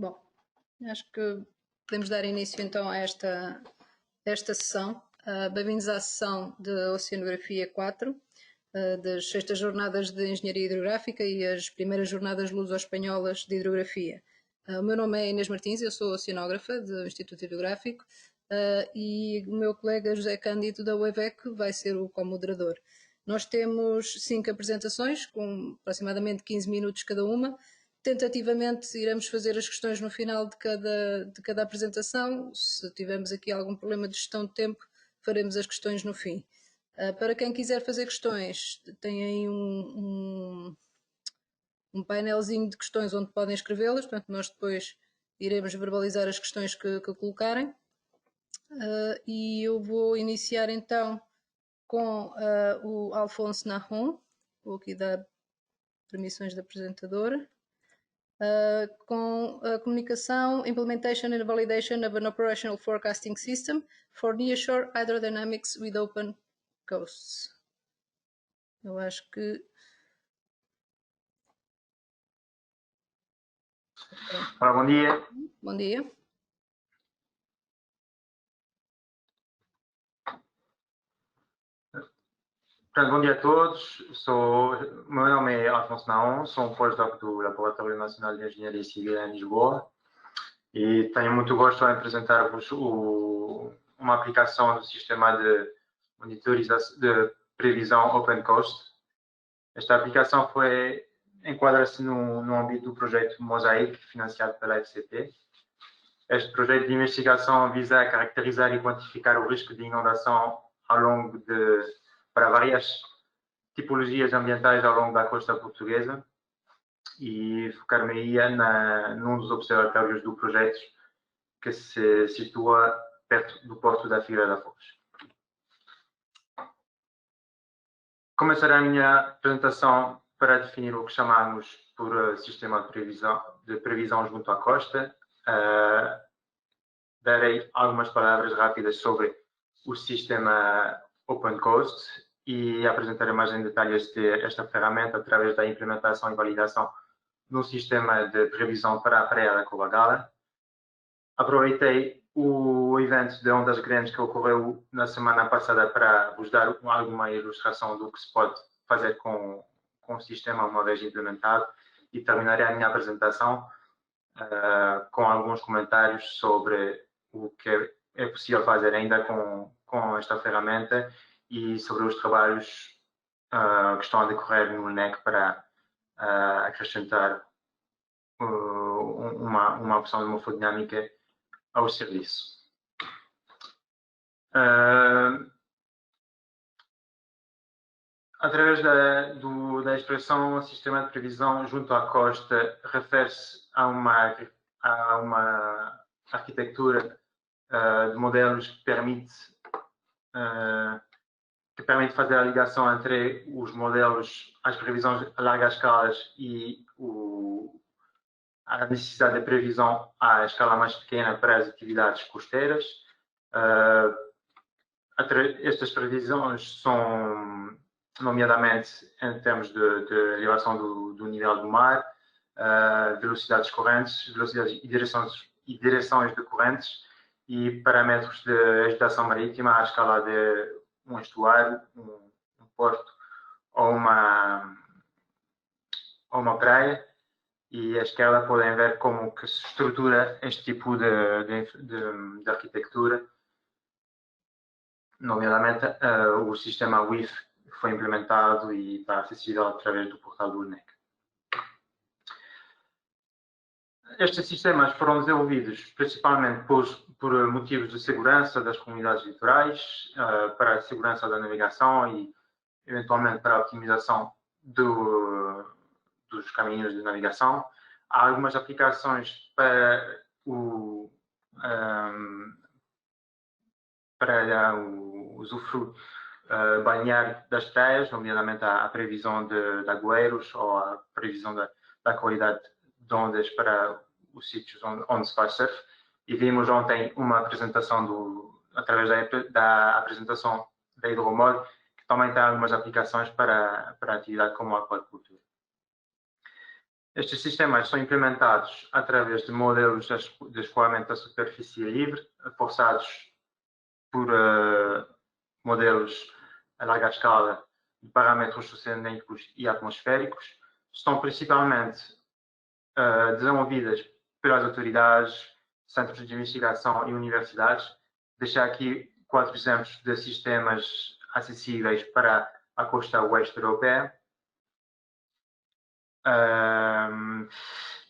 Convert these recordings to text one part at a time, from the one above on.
Bom, acho que podemos dar início então a esta sessão. Bem-vindos à sessão de Oceanografia 4, das 6ª Jornadas de Engenharia Hidrográfica e as primeiras Jornadas Luso-Espanholas de Hidrografia. O meu nome é Inês Martins, eu sou oceanógrafa do Instituto Hidrográfico e o meu colega José Cândido da UEVEC vai ser o co-moderador. Nós temos 5 apresentações, com aproximadamente 15 minutos cada uma. Tentativamente iremos fazer as questões no final de cada apresentação. Se tivermos aqui algum problema de gestão de tempo, faremos as questões no fim. Para quem quiser fazer questões, tem aí um painelzinho de questões onde podem escrevê-las, portanto nós depois iremos verbalizar as questões que colocarem. E eu vou iniciar então com o Alfonso Nahon, vou aqui dar permissões de apresentador. Com a comunicação, implementation and validation of an operational forecasting system for nearshore hydrodynamics with open coasts. Eu acho que... Olá, bom dia. Bom dia. Portanto, bom dia a todos. Meu nome é Alfonso Naon, sou um pós-doc do Laboratório Nacional de Engenharia Civil em Lisboa e tenho muito gosto em apresentar-vos uma aplicação do sistema de monitorização de previsão OpenCoast. Esta aplicação enquadra-se no âmbito do projeto Mosaic, financiado pela FCP. Este projeto de investigação visa caracterizar e quantificar o risco de inundação para várias tipologias ambientais ao longo da costa portuguesa e focar-me num dos observatórios do projeto que se situa perto do porto da Figueira da Foz. Começarei a minha apresentação para definir o que chamamos por sistema de previsão junto à costa. Darei algumas palavras rápidas sobre o sistema OpenCoast e apresentarei mais em detalhe esta ferramenta através da implementação e validação no sistema de previsão para a Praia da Covagala. Aproveitei o evento de ondas grandes que ocorreu na semana passada para vos dar alguma ilustração do que se pode fazer com o sistema uma vez implementado e terminarei a minha apresentação com alguns comentários sobre o que é possível fazer ainda com esta ferramenta e sobre os trabalhos que estão a decorrer no NEC para acrescentar uma opção de morfodinâmica ao serviço. Através da expressão sistema de previsão junto à costa, refere-se a uma arquitetura de modelos que permite fazer a ligação entre os modelos, as previsões a largas escalas e a necessidade de previsão à escala mais pequena para as atividades costeiras. Estas previsões são, nomeadamente, em termos de elevação do nível do mar, velocidades correntes, velocidades e direções de correntes e parâmetros de agitação marítima à escala de um estuário, um porto ou uma praia. E a escala podem ver como que se estrutura este tipo de arquitetura, nomeadamente o sistema WIF que foi implementado e está acessível através do portal do NEC. Estes sistemas foram desenvolvidos principalmente por motivos de segurança das comunidades litorais, para a segurança da navegação e, eventualmente, para a otimização dos caminhos de navegação. Há algumas aplicações para o usufruto balneário das praias, nomeadamente a previsão de agueiros ou a previsão da qualidade de ondas para os sítios onde se faz surf. E vimos ontem uma apresentação através da apresentação da Hidromod, que também tem algumas aplicações para a atividade como a aquacultura. Estes sistemas são implementados através de modelos de escoamento da superfície livre, forçados por modelos a larga escala de parâmetros oceânicos e atmosféricos. Estão principalmente desenvolvidas pelas autoridades, centros de investigação e universidades. Deixar aqui 4 exemplos de sistemas acessíveis para a costa oeste europeia.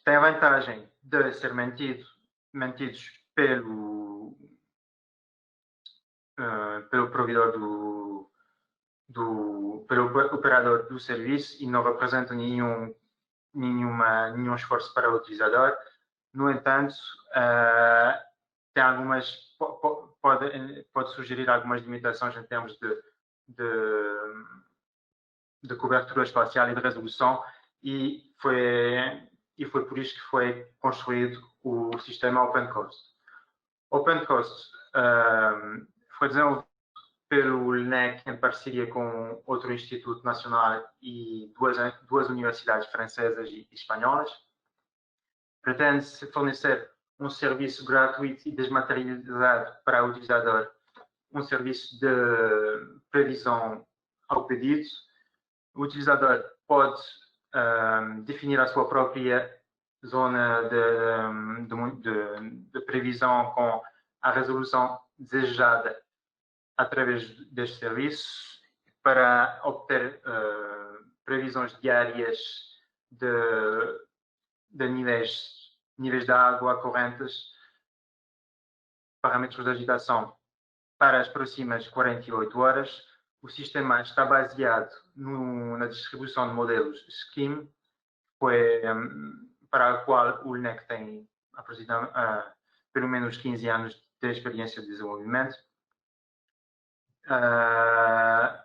Tem a vantagem de ser mantidos pelo provedor pelo operador do serviço e não representam nenhum esforço para o utilizador. No entanto, tem pode sugerir algumas limitações em termos de cobertura espacial e de resolução, e foi por isso que foi construído o sistema OpenCoast. OpenCoast foi desenvolvido pelo LNEC em parceria com outro instituto nacional e duas universidades francesas e espanholas. Pretende-se fornecer um serviço gratuito e desmaterializado para o utilizador, um serviço de previsão ao pedido. O utilizador pode definir a sua própria zona de previsão com a resolução desejada através deste serviço, para obter previsões diárias de níveis de água correntes, parâmetros de agitação para as próximas 48 horas. O sistema está baseado na distribuição de modelos SCIM, para a qual o LNEC tem pelo menos 15 anos de experiência de desenvolvimento.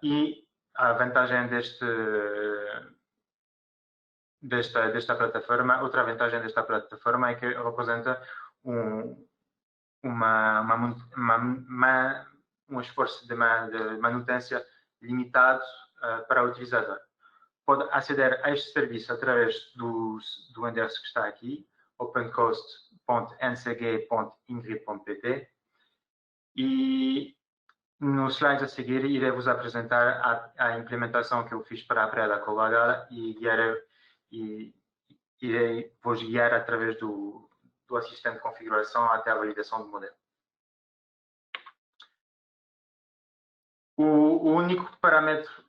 E a vantagem desta plataforma, outra vantagem desta plataforma é que representa um esforço de manutenção limitado para o utilizador. Pode aceder a este serviço através do endereço que está aqui, opencoast.ncg.ingrid.pt, e nos slides a seguir irei vos apresentar a implementação que eu fiz para a Praia da Covagala e irei vos guiar através do assistente de configuração até a validação do modelo. O único parâmetro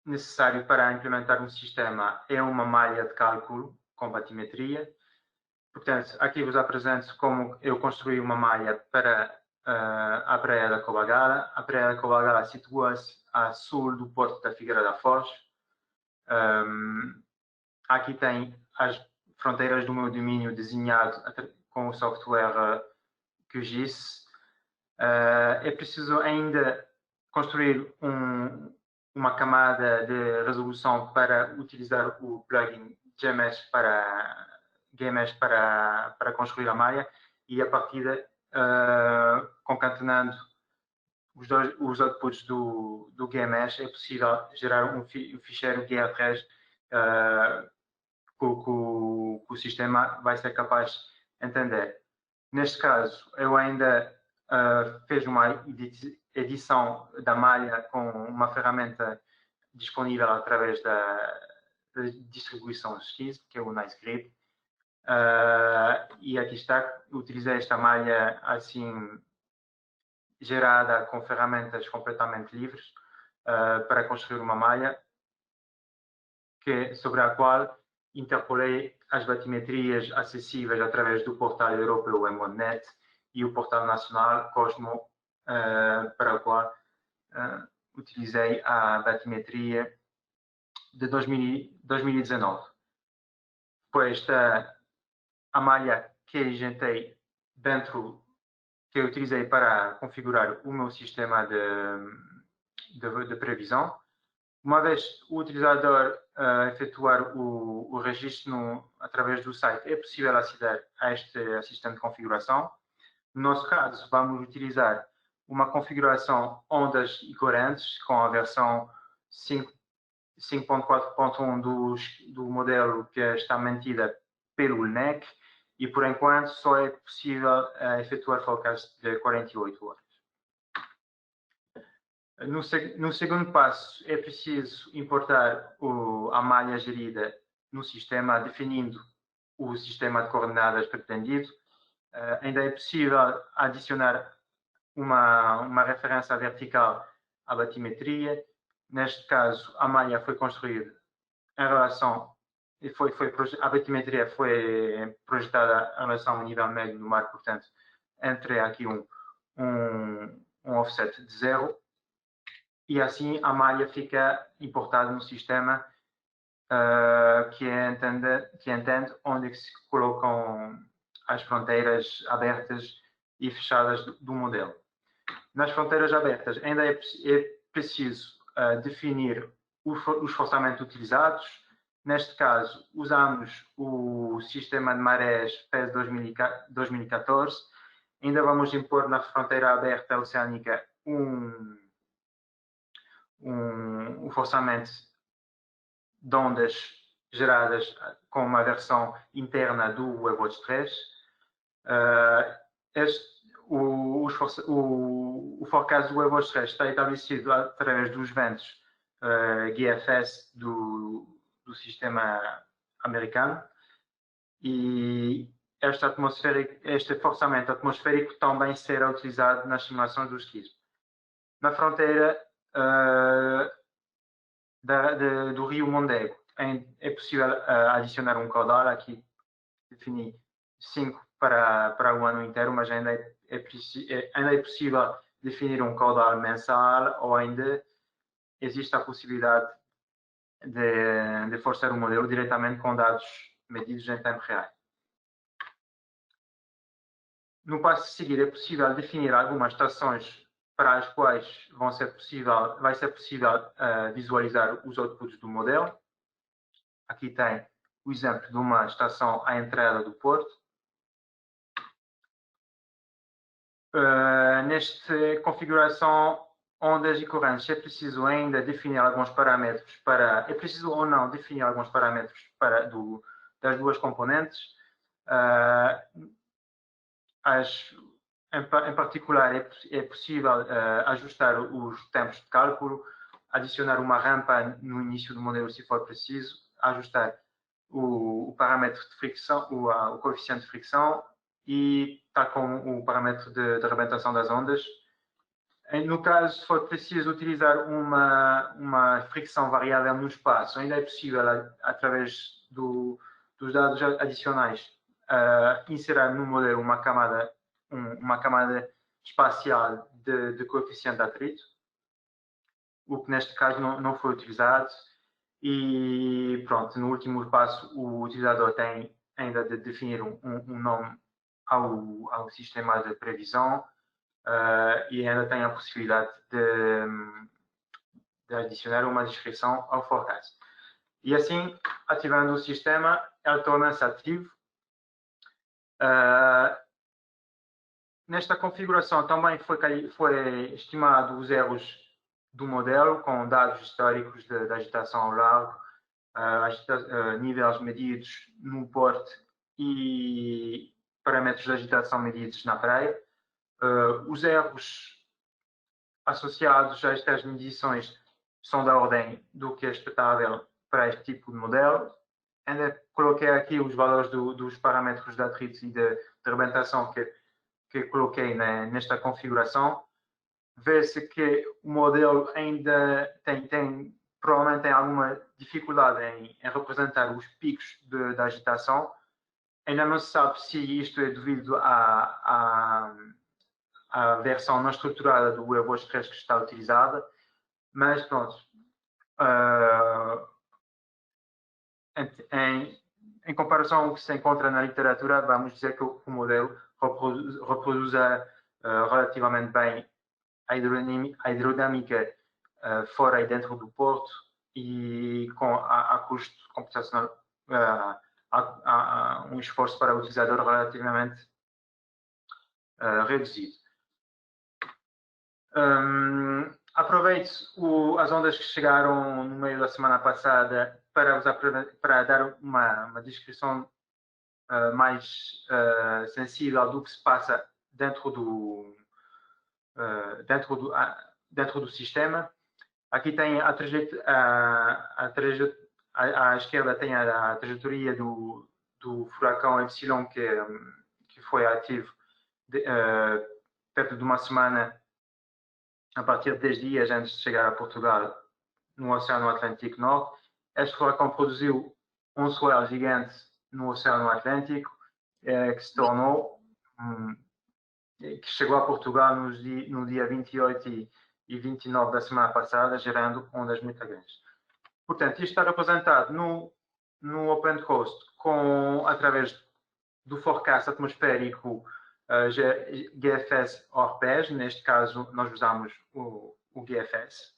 necessário para implementar um sistema é uma malha de cálculo com batimetria. Portanto, aqui vos apresento como eu construí uma malha para a Praia da Covagala. A Praia da Covagala situa-se a sul do Porto da Figueira da Foz. Aqui tem as fronteiras do meu domínio desenhado com o software QGIS. É preciso ainda construir uma camada de resolução para utilizar o plugin GMesh para construir a malha, e a partir de concatenando os outputs do GMesh é possível gerar um ficheiro GR3 que o sistema vai ser capaz de entender. Neste caso, eu ainda fiz uma edição da malha com uma ferramenta disponível através da distribuição SCIS, que é o NiceGrid. E aqui está, utilizei esta malha assim gerada com ferramentas completamente livres para construir uma malha sobre a qual interpolei as batimetrias acessíveis através do portal europeu EMONET e o portal nacional Cosmo, para o qual utilizei a batimetria de 2019. Depois a malha que injetei que eu utilizei para configurar o meu sistema de previsão. Uma vez o utilizador efetuar o registro através do site, é possível aceder a este assistente de configuração. No nosso caso, vamos utilizar uma configuração ondas e correntes com a versão 5.4.1 do modelo que está mantida pelo LNEC, e por enquanto só é possível efetuar forecast de 48 horas. No segundo passo, é preciso importar a malha gerida no sistema, definindo o sistema de coordenadas pretendido. Ainda é possível adicionar uma referência vertical à batimetria. Neste caso, a malha foi construída em relação, a batimetria foi projetada em relação ao nível médio do mar, portanto, entre aqui um offset de 0, e assim a malha fica importada no sistema que entende onde é que se colocam as fronteiras abertas e fechadas do modelo. Nas fronteiras abertas ainda é preciso definir os esforçamentos utilizados. Neste caso, usamos o sistema de marés PES 2014. Ainda vamos impor na fronteira aberta oceânica um forçamento de ondas geradas com uma versão interna do WaveWatch 3. O forecast do WaveWatch 3 está estabelecido através dos ventos GFS do sistema americano, e este forçamento atmosférico também será utilizado nas simulações do esqui. Na fronteira do rio Mondego é possível adicionar um caudal. Aqui defini 5 para o ano inteiro, mas ainda é possível definir um caudal mensal, ou ainda existe a possibilidade de forçar o modelo diretamente com dados medidos em tempo real. No passo a seguir, é possível definir algumas estações para as quais vai ser possível visualizar os outputs do modelo. Aqui tem o exemplo de uma estação à entrada do porto. Nesta configuração ondas e correntes é preciso ainda definir alguns parâmetros é preciso ou não definir alguns parâmetros das duas componentes. Em particular, é possível ajustar os tempos de cálculo, adicionar uma rampa no início do modelo se for preciso, ajustar o parâmetro de fricção, o coeficiente de fricção, e está com o parâmetro de arrebentação das ondas. No caso, se for preciso utilizar uma fricção variável no espaço, ainda é possível, através dos dados adicionais, inserir no modelo uma camada espacial de coeficiente de atrito, o que neste caso não foi utilizado. E pronto, no último passo, o utilizador tem ainda de definir um nome ao sistema de previsão, e ainda tem a possibilidade de adicionar uma descrição ao forecast. E assim, ativando o sistema, ele torna-se ativo. Nesta configuração também foi estimado os erros do modelo, com dados históricos da agitação ao largo, níveis medidos no porto e parâmetros de agitação medidos na praia. Os erros associados a estas medições são da ordem do que é expectável para este tipo de modelo. Ainda coloquei aqui os valores dos parâmetros de atrito e de arrebentação que coloquei nesta configuração. Vê-se que o modelo ainda provavelmente tem alguma dificuldade em representar os picos da agitação. Ainda não se sabe se isto é devido à versão não estruturada do WaveWatch 3 que está utilizada, mas pronto. Em comparação ao que se encontra na literatura, vamos dizer que o modelo reproduz relativamente bem a hidrodinâmica fora e dentro do porto, e a custo computacional, há um esforço para o utilizador relativamente reduzido. aproveito as ondas que chegaram no meio da semana passada para dar uma descrição mais sensível do que se passa dentro do sistema. Aqui tem à esquerda tem a trajetória do furacão Epsilon que foi ativo perto de uma semana, a partir de 10 dias antes de chegar a Portugal, no Oceano Atlântico Norte. Este furacão produziu um swell gigante no Oceano Atlântico, que se tornou, que chegou a Portugal no dia 28 e 29 da semana passada, gerando ondas muito grandes. Portanto, isto está representado no Open Coast através do forecast atmosférico GFS ORPES. Neste caso, nós usamos o GFS,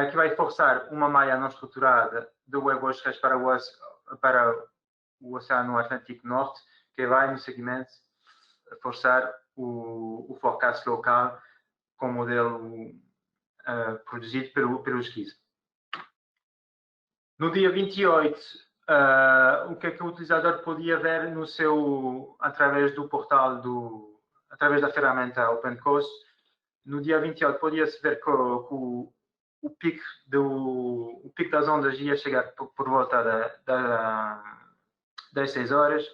que vai forçar uma malha não estruturada de wave para o Oceano Atlântico Norte, que vai, no segmento, forçar o forecast local com o modelo produzido pelo SCIS. No dia 28, o que é que o utilizador podia ver através do portal, através da ferramenta OpenCoast? No dia 28 podia-se ver que o pico das ondas ia chegar por volta das 6 horas,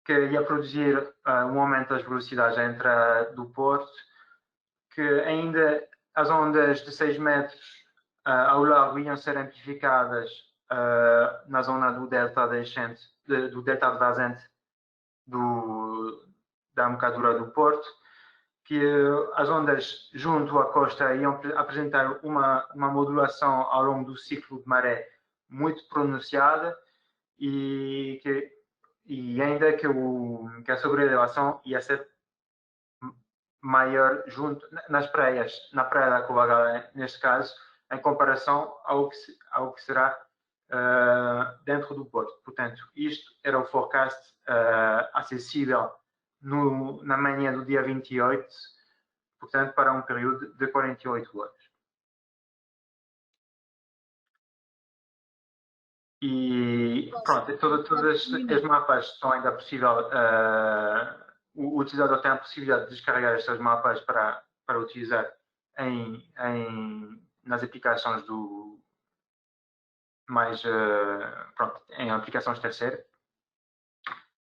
que ia produzir um aumento das velocidades à entrada do porto, que ainda as ondas de 6 metros ao largo iam ser amplificadas na zona do delta do delta de vazante da embocadura do porto, que as ondas junto à costa iam apresentar uma modulação ao longo do ciclo de maré muito pronunciada e ainda que a sobrelevação ia ser maior nas praias, na praia da Covagala, neste caso, em comparação ao que será dentro do porto. Portanto, isto era o forecast acessível na manhã do dia 28, portanto, para um período de 48 horas. E pronto, todas as mapas são ainda possível, o utilizador tem a possibilidade de descarregar estas mapas para utilizar nas aplicações em aplicações terceiras.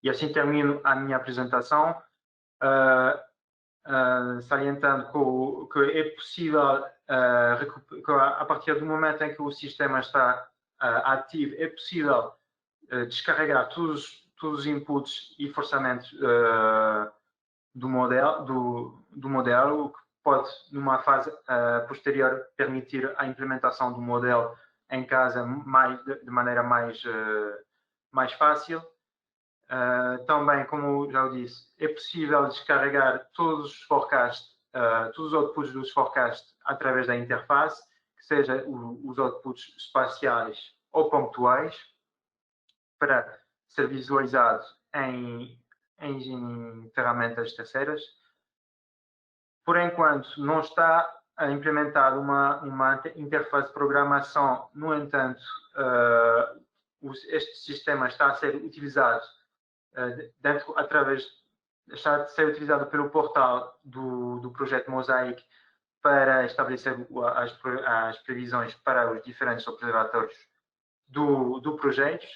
E assim termino a minha apresentação, salientando que é possível, que a partir do momento em que o sistema está ativo, é possível descarregar todos os inputs e forçamentos do modelo, o que pode, numa fase posterior, permitir a implementação do modelo em casa de maneira mais fácil. Também, como já disse, é possível descarregar todos os forecasts, todos os outputs dos forecasts através da interface, que seja os outputs espaciais ou pontuais, para ser visualizado em ferramentas terceiras. Por enquanto, não está implementada uma interface de programação. No entanto, este sistema está a ser utilizado está a ser utilizado pelo portal do projeto Mosaic para estabelecer as previsões para os diferentes observatórios do projeto,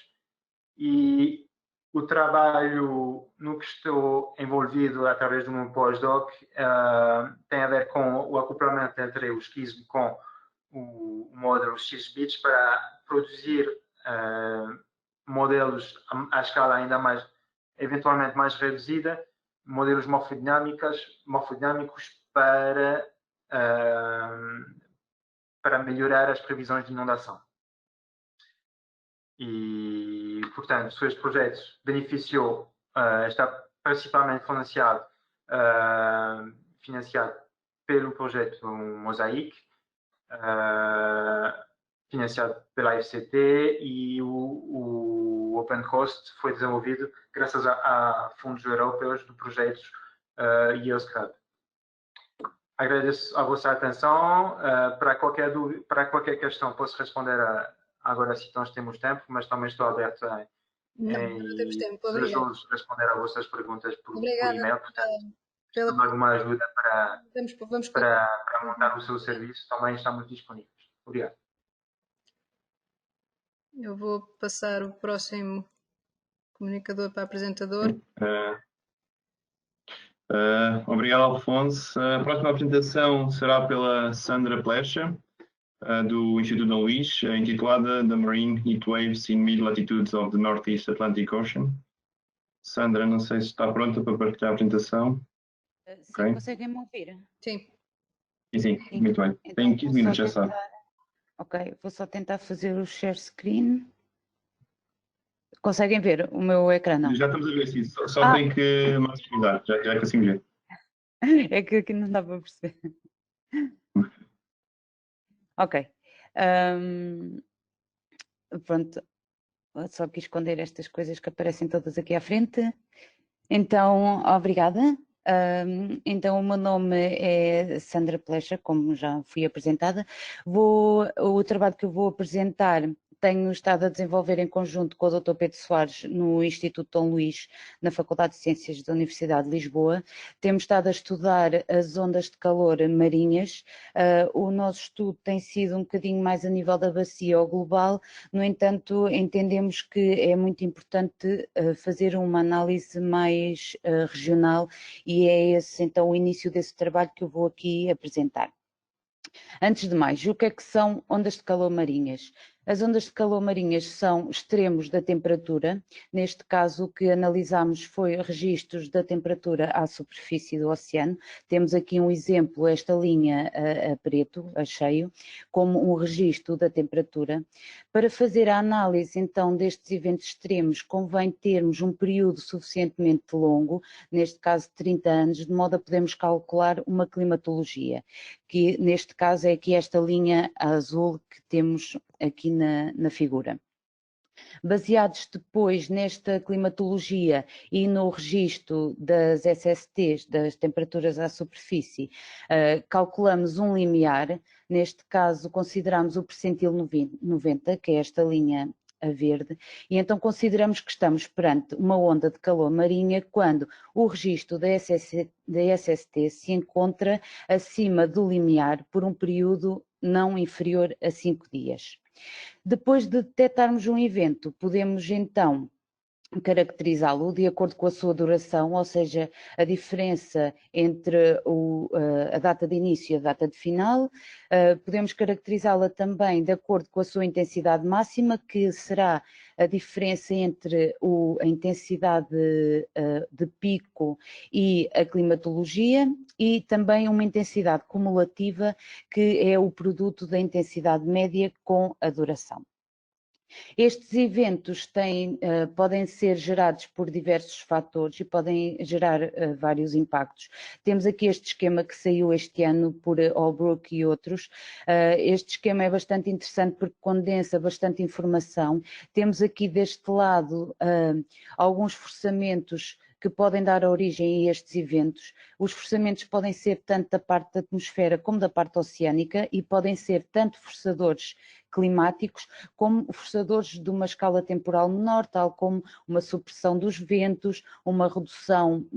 e o trabalho no que estou envolvido através do meu pós-doc tem a ver com o acoplamento entre o SCISM com o módulo XBits para produzir modelos à escala ainda eventualmente mais reduzida, modelos morfodinâmicos para melhorar as previsões de inundação. E, portanto, este projeto está principalmente financiado pelo projeto Mosaic, financiado pela FCT, e o OpenCoast foi desenvolvido graças a fundos europeus do projeto EOSCAD. agradeço a vossa atenção. Para qualquer dúvida, para qualquer questão, posso responder agora se nós temos tempo, mas também estou aberto Não temos tempo. se Obrigada. responder a vossas perguntas por Obrigada e-mail. Portanto, se pela. precisam de alguma ajuda Vamos para montar o seu serviço, também estamos disponíveis. Obrigado. Eu vou passar o próximo comunicador para apresentador. Obrigado, Alfonso. A próxima apresentação será pela Sandra Plecha, do Instituto Dom Luís, intitulada The Marine Heat Waves in Mid-Latitudes of the Northeast Atlantic Ocean. Sandra, não sei se está pronta para partilhar a apresentação. Sim, okay. Conseguem-me ouvir? Sim. Sim, muito bem. Então, tem 15 minutos, já sabe. Ok, vou só tentar fazer o share screen. Conseguem ver o meu ecrã, não? Já estamos a ver, sim. Só tem que maximizar, já conseguimos ver. É que aqui não dá para perceber. Ok. Pronto. Só quis esconder estas coisas que aparecem todas aqui à frente. Então, obrigada. Então, o meu nome é Sandra Plecha, como já fui apresentada. O trabalho que eu vou apresentar tenho estado a desenvolver em conjunto com o Dr. Pedro Soares no Instituto Dom Luís, na Faculdade de Ciências da Universidade de Lisboa. Temos estado a estudar as ondas de calor marinhas. O nosso estudo tem sido um bocadinho mais a nível da bacia ou global, no entanto, entendemos que é muito importante fazer uma análise mais regional e é esse então o início desse trabalho que eu vou aqui apresentar. Antes de mais, o que é que são ondas de calor marinhas? As ondas de calor marinhas são extremos da temperatura. Neste caso, o que analisámos foi registros da temperatura à superfície do oceano. Temos aqui um exemplo, esta linha a preto, a cheio, como um registro da temperatura. Para fazer a análise, então, destes eventos extremos, convém termos um período suficientemente longo, neste caso 30 anos, de modo a podermos calcular uma climatologia, que neste caso é aqui esta linha azul que temos aqui na figura. Baseados depois nesta climatologia e no registro das SSTs, das temperaturas à superfície, calculamos um limiar, neste caso consideramos o percentil 90, que é esta linha a verde, e então consideramos que estamos perante uma onda de calor marinha quando o registro da SST se encontra acima do limiar por um período não inferior a 5 dias. Depois de detectarmos um evento, podemos então caracterizá-lo de acordo com a sua duração, ou seja, a diferença entre a data de início e a data de final. Podemos caracterizá-la também de acordo com a sua intensidade máxima, que será a diferença entre a intensidade de pico e a climatologia, e também uma intensidade cumulativa, que é o produto da intensidade média com a duração. Estes eventos podem ser gerados por diversos fatores e podem gerar vários impactos. Temos aqui este esquema que saiu este ano por Holbrook e outros. Este esquema é bastante interessante porque condensa bastante informação. Temos aqui deste lado alguns forçamentos que podem dar origem a estes eventos. Os forçamentos podem ser tanto da parte da atmosfera como da parte oceânica e podem ser tanto forçadores climáticos como forçadores de uma escala temporal menor, tal como uma supressão dos ventos, uma redução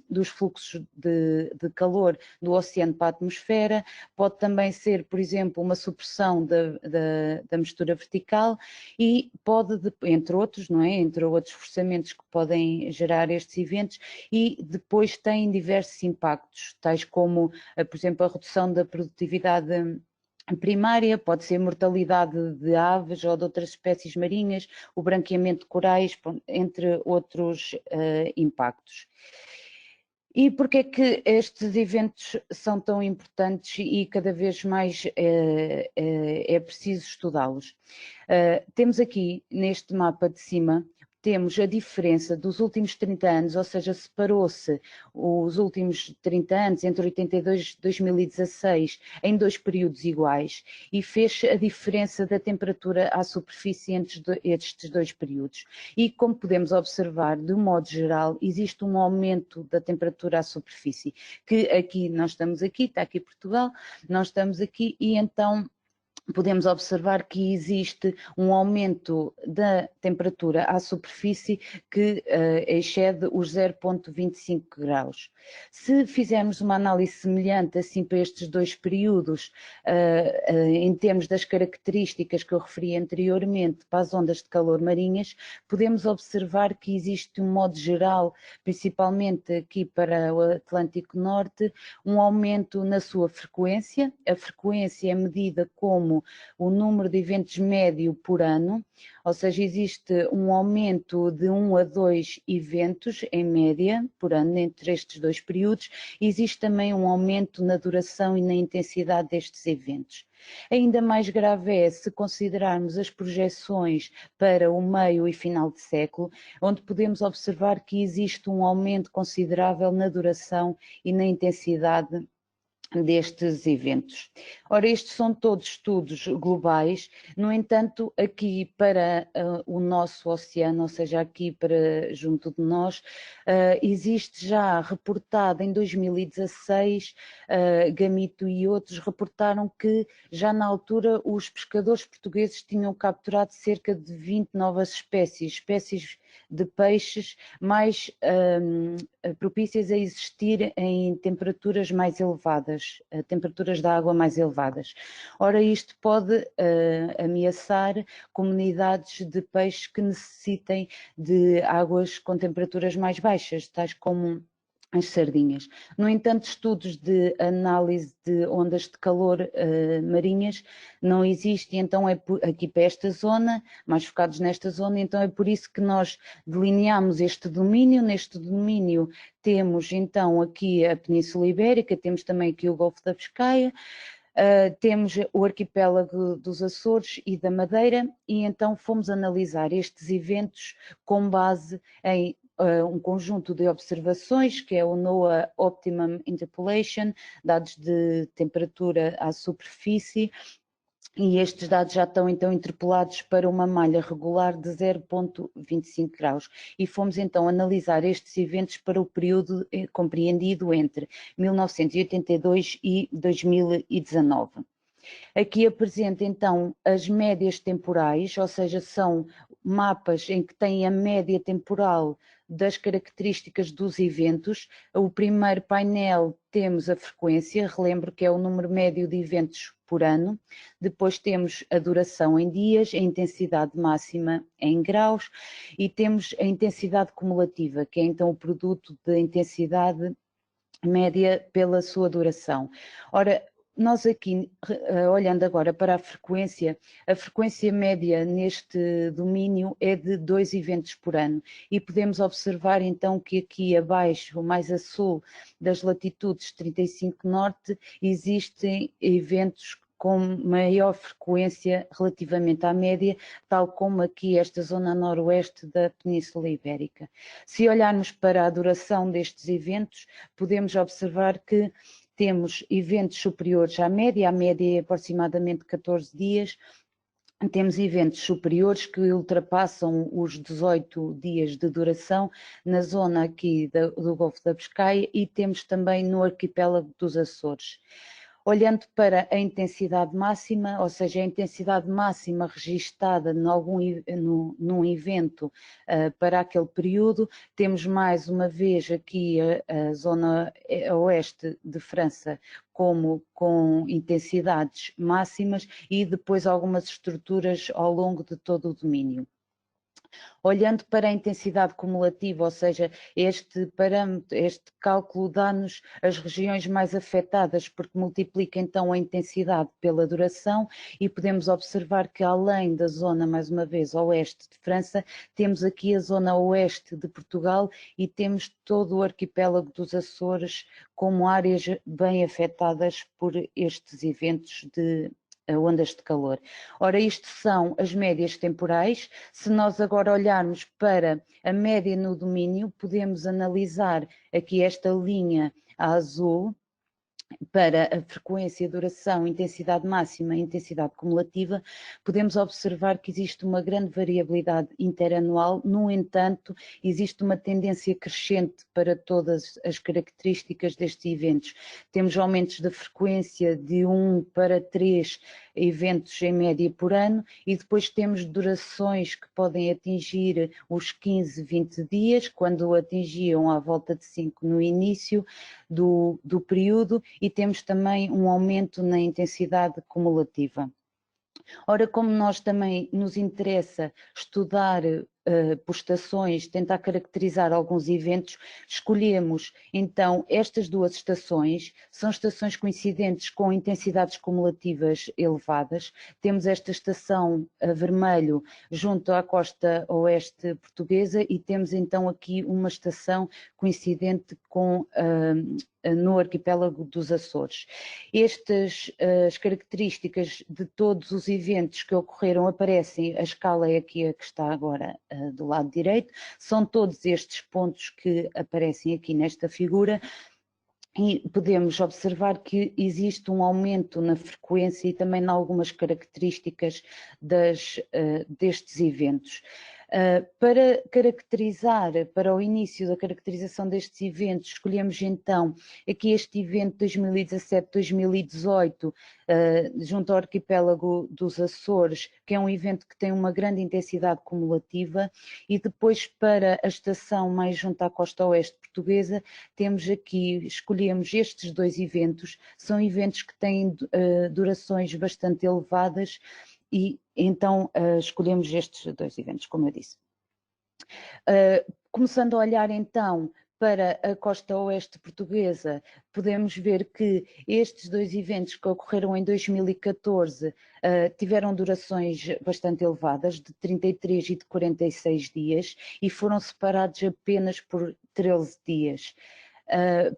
dos fluxos de calor do oceano para a atmosfera. Pode também ser, por exemplo, uma supressão da mistura vertical e pode, entre outros, não é? Entre outros forçamentos que podem gerar estes eventos, e depois têm diversos impactos, tais como, por exemplo, a redução da produtividade primária, pode ser mortalidade de aves ou de outras espécies marinhas, o branqueamento de corais, entre outros impactos. E porquê é que estes eventos são tão importantes e cada vez mais é preciso estudá-los? Temos aqui neste mapa de cima temos a diferença dos últimos 30 anos, ou seja, separou-se os últimos 30 anos, entre 82 e 2016, em 2 períodos iguais, e fez a diferença da temperatura à superfície entre estes 2 períodos. E como podemos observar, de um modo geral, existe um aumento da temperatura à superfície, que aqui, nós estamos aqui, está aqui Portugal, nós estamos aqui e então podemos observar que existe um aumento da temperatura à superfície que excede os 0,25 graus. Se fizermos uma análise semelhante assim para estes 2 períodos, em termos das características que eu referi anteriormente para as ondas de calor marinhas, podemos observar que existe um modo geral, principalmente aqui para o Atlântico Norte, um aumento na sua frequência. A frequência é medida como o número de eventos médio por ano, ou seja, existe um aumento de 1 a 2 eventos em média por ano entre estes 2 períodos, e existe também um aumento na duração e na intensidade destes eventos. Ainda mais grave é se considerarmos as projeções para o meio e final de século, onde podemos observar que existe um aumento considerável na duração e na intensidade destes eventos. Ora, estes são todos estudos globais, no entanto, aqui para o nosso oceano, ou seja, aqui para junto de nós, existe já reportado em 2016, Gamito e outros reportaram que já na altura os pescadores portugueses tinham capturado cerca de 20 novas espécies de peixes mais propícias a existir em temperaturas mais elevadas, temperaturas da água mais elevadas. Ora, isto pode ameaçar comunidades de peixes que necessitem de águas com temperaturas mais baixas, tais como as sardinhas. No entanto, estudos de análise de ondas de calor marinhas não existem, então é aqui para esta zona, mais focados nesta zona, então é por isso que nós delineamos este domínio. Neste domínio temos então aqui a Península Ibérica, temos também aqui o Golfo da Biscaia, temos o arquipélago dos Açores e da Madeira, e então fomos analisar estes eventos com base em um conjunto de observações, que é o NOAA Optimum Interpolation, dados de temperatura à superfície, e estes dados já estão então interpolados para uma malha regular de 0,25 graus. E fomos então analisar estes eventos para o período compreendido entre 1982 e 2019. Aqui apresenta então as médias temporais, ou seja, são mapas em que tem a média temporal das características dos eventos. O primeiro painel temos a frequência, relembro que é o número médio de eventos por ano. Depois temos a duração em dias, a intensidade máxima em graus, e temos a intensidade cumulativa, que é então o produto da intensidade média pela sua duração. Ora, nós aqui, olhando agora para a frequência média neste domínio é de 2 eventos por ano, e podemos observar então que aqui abaixo, mais a sul das latitudes 35 norte, existem eventos com maior frequência relativamente à média, tal como aqui esta zona noroeste da Península Ibérica. Se olharmos para a duração destes eventos, podemos observar que temos eventos superiores à média é aproximadamente 14 dias, temos eventos superiores que ultrapassam os 18 dias de duração na zona aqui do Golfo da Biscaia, e temos também no arquipélago dos Açores. Olhando para a intensidade máxima, ou seja, a intensidade máxima registada num evento para aquele período, temos mais uma vez aqui a zona oeste de França com intensidades máximas, e depois algumas estruturas ao longo de todo o domínio. Olhando para a intensidade cumulativa, ou seja, este parâmetro, este cálculo dá-nos as regiões mais afetadas, porque multiplica então a intensidade pela duração, e podemos observar que além da zona, mais uma vez, oeste de França, temos aqui a zona oeste de Portugal e temos todo o arquipélago dos Açores como áreas bem afetadas por estes eventos de ondas de calor. Ora, isto são as médias temporais. Se nós agora olharmos para a média no domínio, podemos analisar aqui esta linha azul para a frequência, duração, intensidade máxima e intensidade cumulativa, podemos observar que existe uma grande variabilidade interanual. No entanto, existe uma tendência crescente para todas as características destes eventos. Temos aumentos da frequência de 1 para 3 eventos em média por ano e depois temos durações que podem atingir os 15, 20 dias, quando atingiam à volta de 5 no início do período, e temos também um aumento na intensidade cumulativa. Ora, como nós também nos interessa estudar por estações, tentar caracterizar alguns eventos, escolhemos então estas duas estações, são estações coincidentes com intensidades cumulativas elevadas. Temos esta estação a vermelho junto à costa oeste portuguesa e temos então aqui uma estação coincidente com no arquipélago dos Açores. As características de todos os eventos que ocorreram aparecem, a escala é aqui a que está agora do lado direito, são todos estes pontos que aparecem aqui nesta figura e podemos observar que existe um aumento na frequência e também em algumas características destes eventos. Para caracterizar, para o início da caracterização destes eventos, escolhemos então aqui este evento 2017-2018, junto ao arquipélago dos Açores, que é um evento que tem uma grande intensidade cumulativa, e depois para a estação mais junto à costa oeste portuguesa, temos aqui, escolhemos estes dois eventos, são eventos que têm durações bastante elevadas, e então escolhemos estes dois eventos, como eu disse. Começando a olhar então para a costa oeste portuguesa, podemos ver que estes dois eventos que ocorreram em 2014 tiveram durações bastante elevadas, de 33 e de 46 dias, e foram separados apenas por 13 dias.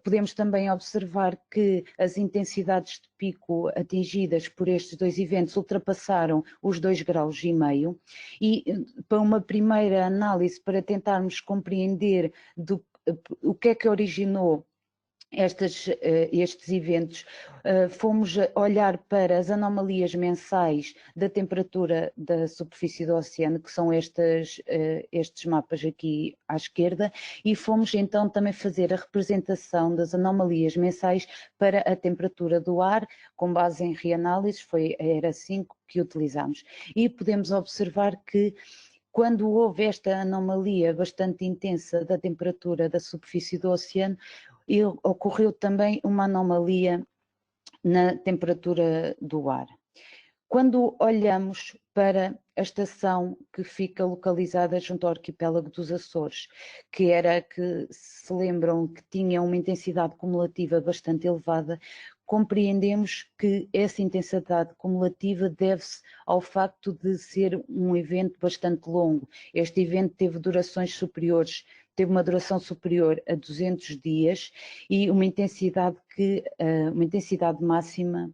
Podemos também observar que as intensidades de pico atingidas por estes dois eventos ultrapassaram os 2,5 graus, e para uma primeira análise, para tentarmos compreender o que é que originou estes eventos, fomos olhar para as anomalias mensais da temperatura da superfície do oceano, que são estes mapas aqui à esquerda, e fomos então também fazer a representação das anomalias mensais para a temperatura do ar, com base em reanálises, foi a ERA 5 que utilizamos. E podemos observar que quando houve esta anomalia bastante intensa da temperatura da superfície do oceano, ocorreu também uma anomalia na temperatura do ar. Quando olhamos para a estação que fica localizada junto ao arquipélago dos Açores, que era que se lembram que tinha uma intensidade cumulativa bastante elevada, compreendemos que essa intensidade cumulativa deve-se ao facto de ser um evento bastante longo. Este evento teve durações superiores, teve uma duração superior a 200 dias e uma intensidade máxima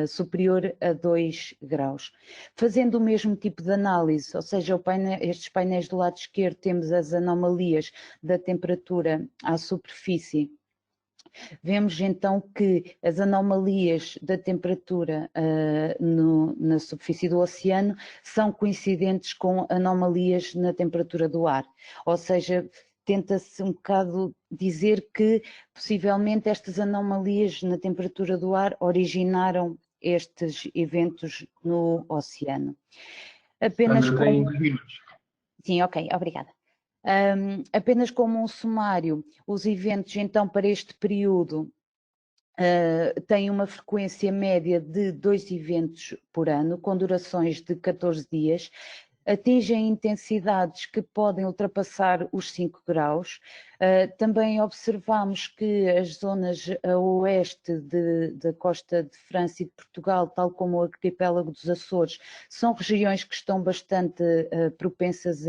superior a 2 graus. Fazendo o mesmo tipo de análise, ou seja, estes painéis do lado esquerdo, temos as anomalias da temperatura à superfície. Vemos então que as anomalias da temperatura na superfície do oceano são coincidentes com anomalias na temperatura do ar, ou seja, tenta-se um bocado dizer que possivelmente estas anomalias na temperatura do ar originaram estes eventos no oceano. Apenas Sandra, tem 2 minutos. Sim, ok, obrigada. Apenas como um sumário, os eventos então para este período têm uma frequência média de 2 eventos por ano, com durações de 14 dias, atingem intensidades que podem ultrapassar os 5 graus. Também observamos que as zonas a oeste da costa de França e de Portugal, tal como o arquipélago dos Açores, são regiões que estão bastante propensas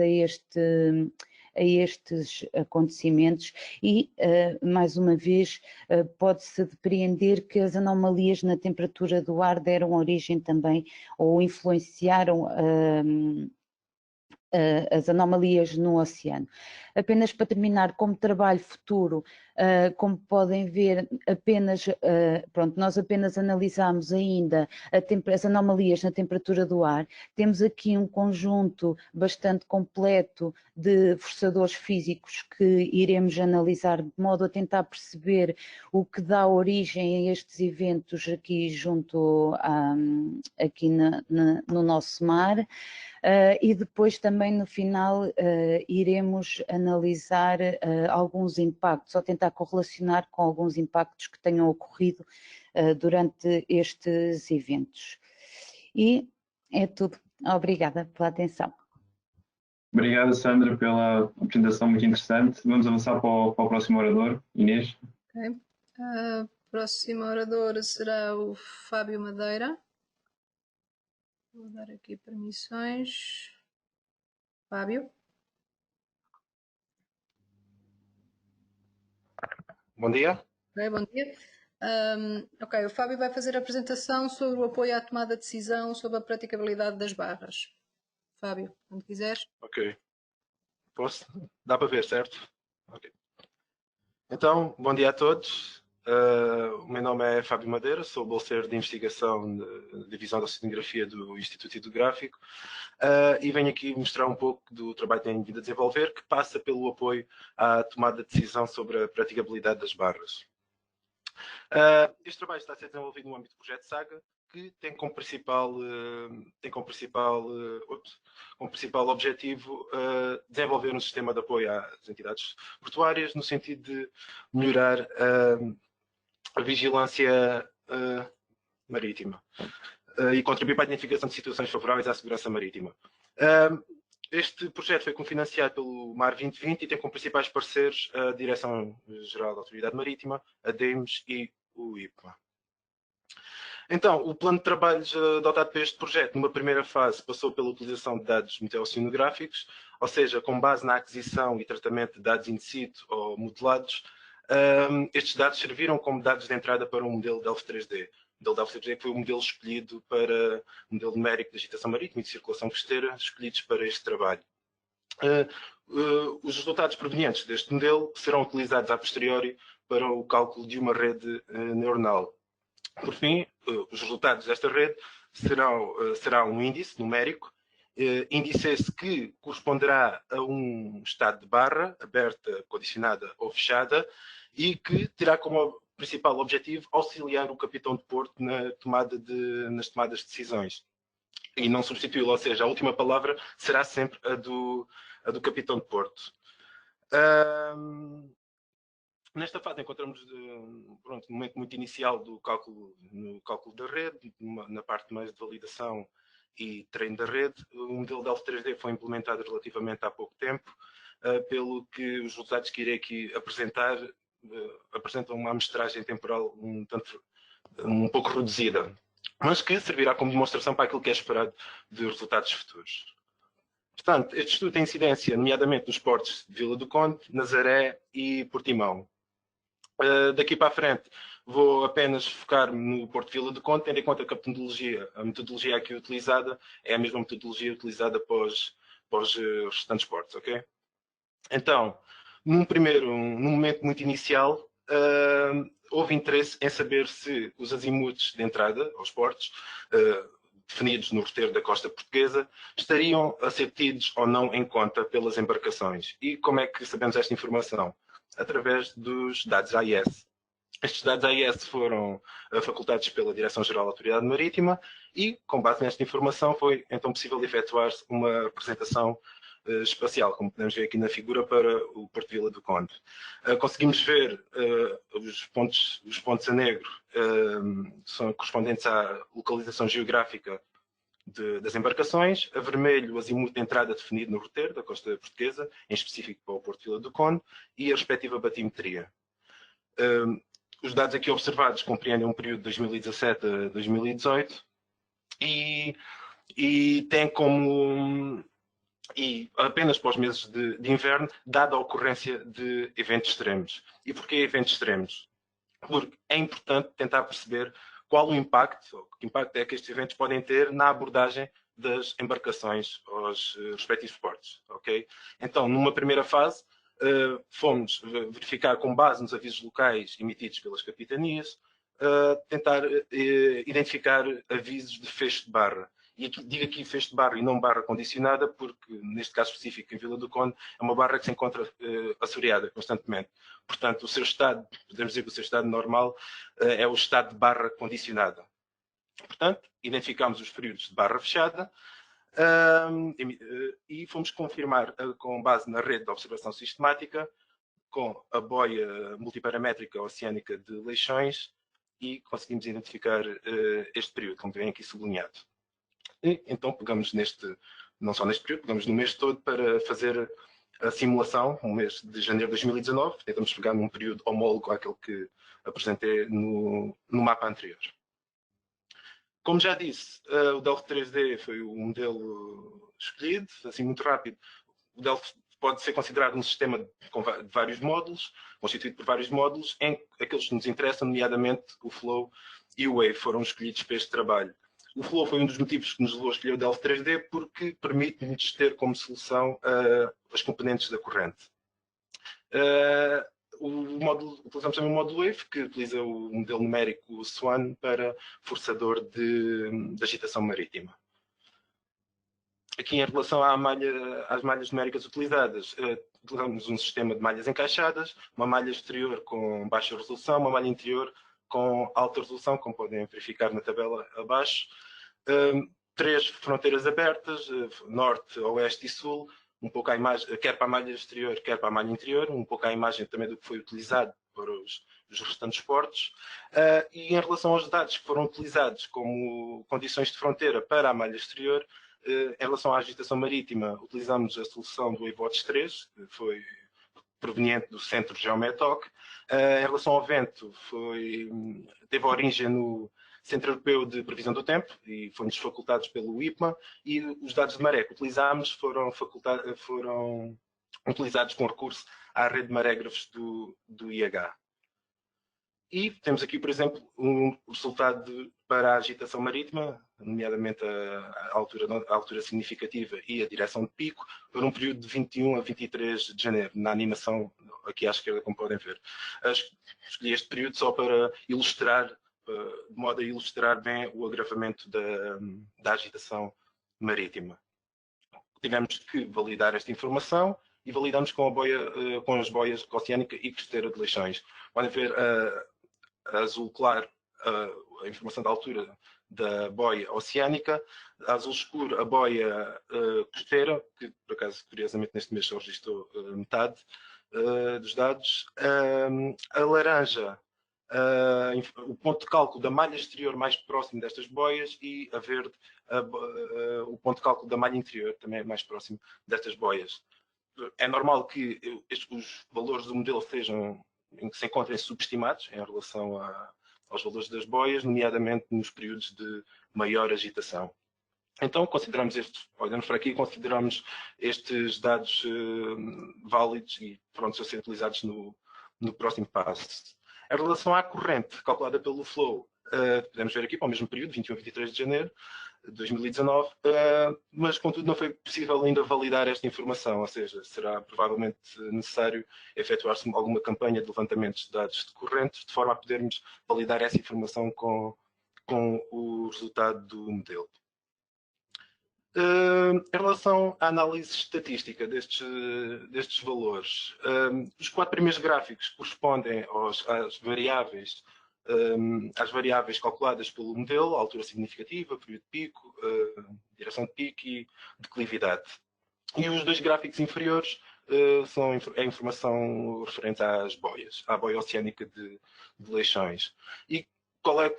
a a estes acontecimentos e, mais uma vez, pode-se depreender que as anomalias na temperatura do ar deram origem também ou influenciaram as anomalias no oceano. Apenas para terminar, como trabalho futuro, como podem ver, nós apenas analisamos ainda as anomalias na temperatura do ar. Temos aqui um conjunto bastante completo de forçadores físicos que iremos analisar de modo a tentar perceber o que dá origem a estes eventos aqui junto aqui no nosso mar. E depois também no final iremos analisar alguns impactos, ou tentar correlacionar com alguns impactos que tenham ocorrido durante estes eventos. E é tudo. Obrigada pela atenção. Obrigado, Sandra, pela apresentação muito interessante. Vamos avançar para o próximo orador, Inês. Okay. A próxima oradora será o Fábio Madeira. Vou dar aqui permissões. Fábio. Bom dia. Okay, bom dia. O Fábio vai fazer a apresentação sobre o apoio à tomada de decisão sobre a praticabilidade das barras. Fábio, quando quiseres. Ok. Posso? Dá para ver, certo? Ok. Então, bom dia a todos. O meu nome é Fábio Madeira, sou bolseiro de investigação da Divisão de Oceanografia do Instituto Hidrográfico e venho aqui mostrar um pouco do trabalho que tenho vindo a desenvolver, que passa pelo apoio à tomada de decisão sobre a praticabilidade das barras. Este trabalho está a ser desenvolvido no âmbito do projeto SAGA, que tem como principal objetivo desenvolver um sistema de apoio às entidades portuárias no sentido de melhorar a vigilância marítima e contribuir para a identificação de situações favoráveis à segurança marítima. Este projeto foi cofinanciado pelo MAR 2020 e tem como principais parceiros a Direção-Geral da Autoridade Marítima, a DEMES e o IPMA. Então, o plano de trabalhos adotado para este projeto, numa primeira fase, passou pela utilização de dados meteorológicos, ou seja, com base na aquisição e tratamento de dados in situ ou modelados, estes dados serviram como dados de entrada para um modelo Delft 3D. O modelo Delft 3D foi o modelo escolhido para o modelo numérico de agitação marítima e de circulação costeira, escolhidos para este trabalho. Os resultados provenientes deste modelo serão utilizados a posteriori para o cálculo de uma rede neuronal. Por fim, os resultados desta rede será um índice numérico, índice esse que corresponderá a um estado de barra, aberta, condicionada ou fechada, e que terá como principal objetivo auxiliar o capitão de porto nas tomadas de decisões. E não substituí-lo, ou seja, a última palavra será sempre a do capitão de porto. Nesta fase encontramos no momento muito inicial no cálculo da rede, na parte mais de validação e treino da rede. O modelo Delft 3D foi implementado relativamente há pouco tempo, pelo que os resultados que irei aqui apresentar apresentam uma amostragem temporal um pouco reduzida, mas que servirá como demonstração para aquilo que é esperado de resultados futuros. Portanto, este estudo tem incidência, nomeadamente nos portos de Vila do Conde, Nazaré e Portimão. Daqui para a frente vou apenas focar-me no Porto de Vila do Conde, tendo em conta que a metodologia aqui utilizada é a mesma metodologia utilizada para os restantes portos, ok? Então, num momento muito inicial, houve interesse em saber se os azimuts de entrada aos portos, definidos no roteiro da costa portuguesa, estariam a ser tidos ou não em conta pelas embarcações. E como é que sabemos esta informação? Através dos dados AIS. Estes dados AIS foram facultados pela Direção-Geral da Autoridade Marítima e, com base nesta informação, foi então possível efetuar-se uma representação espacial, como podemos ver aqui na figura, para o Porto de Vila do Conde. Conseguimos ver os pontos a negro são correspondentes à localização geográfica das embarcações, a vermelho o azimuth de entrada definido no roteiro da costa portuguesa, em específico para o Porto de Vila do Conde, e a respectiva batimetria. Os dados aqui observados compreendem um período de 2017 a 2018 e têm como e apenas para os meses de inverno, dada a ocorrência de eventos extremos. E porquê eventos extremos? Porque é importante tentar perceber qual o impacto, ou que impacto é que estes eventos podem ter na abordagem das embarcações aos respectivos portos. Okay? Então, numa primeira fase, fomos verificar, com base nos avisos locais emitidos pelas capitanias, tentar identificar avisos de fecho de barra. E aqui, digo aqui fecho de barra e não barra condicionada, porque neste caso específico em Vila do Conde é uma barra que se encontra assoreada constantemente. Portanto, o seu estado, podemos dizer que o seu estado normal é o estado de barra condicionada. Portanto, identificámos os períodos de barra fechada e fomos confirmar, com base na rede de observação sistemática, com a boia multiparamétrica oceânica de Leixões, e conseguimos identificar este período, como vem aqui sublinhado. E, então pegamos não só neste período, pegamos no mês todo para fazer a simulação, no mês de janeiro de 2019, tentamos pegar num período homólogo àquele que apresentei no mapa anterior. Como já disse, o Delft 3D foi o modelo escolhido, assim muito rápido. O Delft pode ser considerado um sistema de vários módulos, constituído por vários módulos, em aqueles que nos interessam, nomeadamente o Flow e o Wave, foram escolhidos para este trabalho. O Flow foi um dos motivos que nos levou a escolher o Delft 3D, porque permite-nos ter como solução as componentes da corrente. Utilizamos também o módulo Wave, que utiliza o modelo numérico SWAN para forçador de agitação marítima. Aqui, em relação às malhas numéricas utilizadas, utilizamos um sistema de malhas encaixadas, uma malha exterior com baixa resolução, uma malha interior com alta resolução, como podem verificar na tabela abaixo. 3 fronteiras abertas, norte, oeste e sul, um pouco à imagem, quer para a malha exterior, quer para a malha interior, um pouco à imagem também do que foi utilizado para os restantes portos. E em relação aos dados que foram utilizados como condições de fronteira para a malha exterior, em relação à agitação marítima, utilizamos a solução do Wavewatch 3, que foi proveniente do centro GeoMeTOC. Em relação ao vento, teve origem no Centro Europeu de Previsão do Tempo e foi-nos facultados pelo IPMA, e os dados de maré que utilizámos foram utilizados com recurso à rede de marégrafos do IH. E temos aqui, por exemplo, um resultado para a agitação marítima, nomeadamente a altura significativa e a direção de pico, por um período de 21 a 23 de janeiro, na animação aqui à esquerda, como podem ver. Escolhi este período só para ilustrar, de modo a ilustrar bem o agravamento da agitação marítima. Tivemos que validar esta informação e validamos com as boias oceânica e costeira de Leixões. Podem ver a azul claro, a informação da altura da boia oceânica, a azul escuro, a boia costeira, que por acaso, curiosamente, neste mês só registrou metade dos dados. A laranja, o ponto de cálculo da malha exterior mais próximo destas boias, e a verde, o ponto de cálculo da malha interior também mais próximo destas boias. É normal que os valores do modelo se encontrem subestimados em relação aos valores das boias, nomeadamente nos períodos de maior agitação. Então, olhamos para aqui e consideramos estes dados válidos e prontos a ser utilizados no próximo passo. Em relação à corrente calculada pelo Flow, podemos ver aqui para o mesmo período, 21 a 23 de janeiro de 2019, mas contudo não foi possível ainda validar esta informação, ou seja, será provavelmente necessário efetuar-se alguma campanha de levantamentos de dados de corrente, de forma a podermos validar essa informação com o resultado do modelo. Em relação à análise estatística destes valores, os 4 primeiros gráficos correspondem às variáveis calculadas pelo modelo: altura significativa, período de pico, direção de pico e declividade. E os 2 gráficos inferiores são a informação referente às boias, à boia oceânica de Leixões. E qual é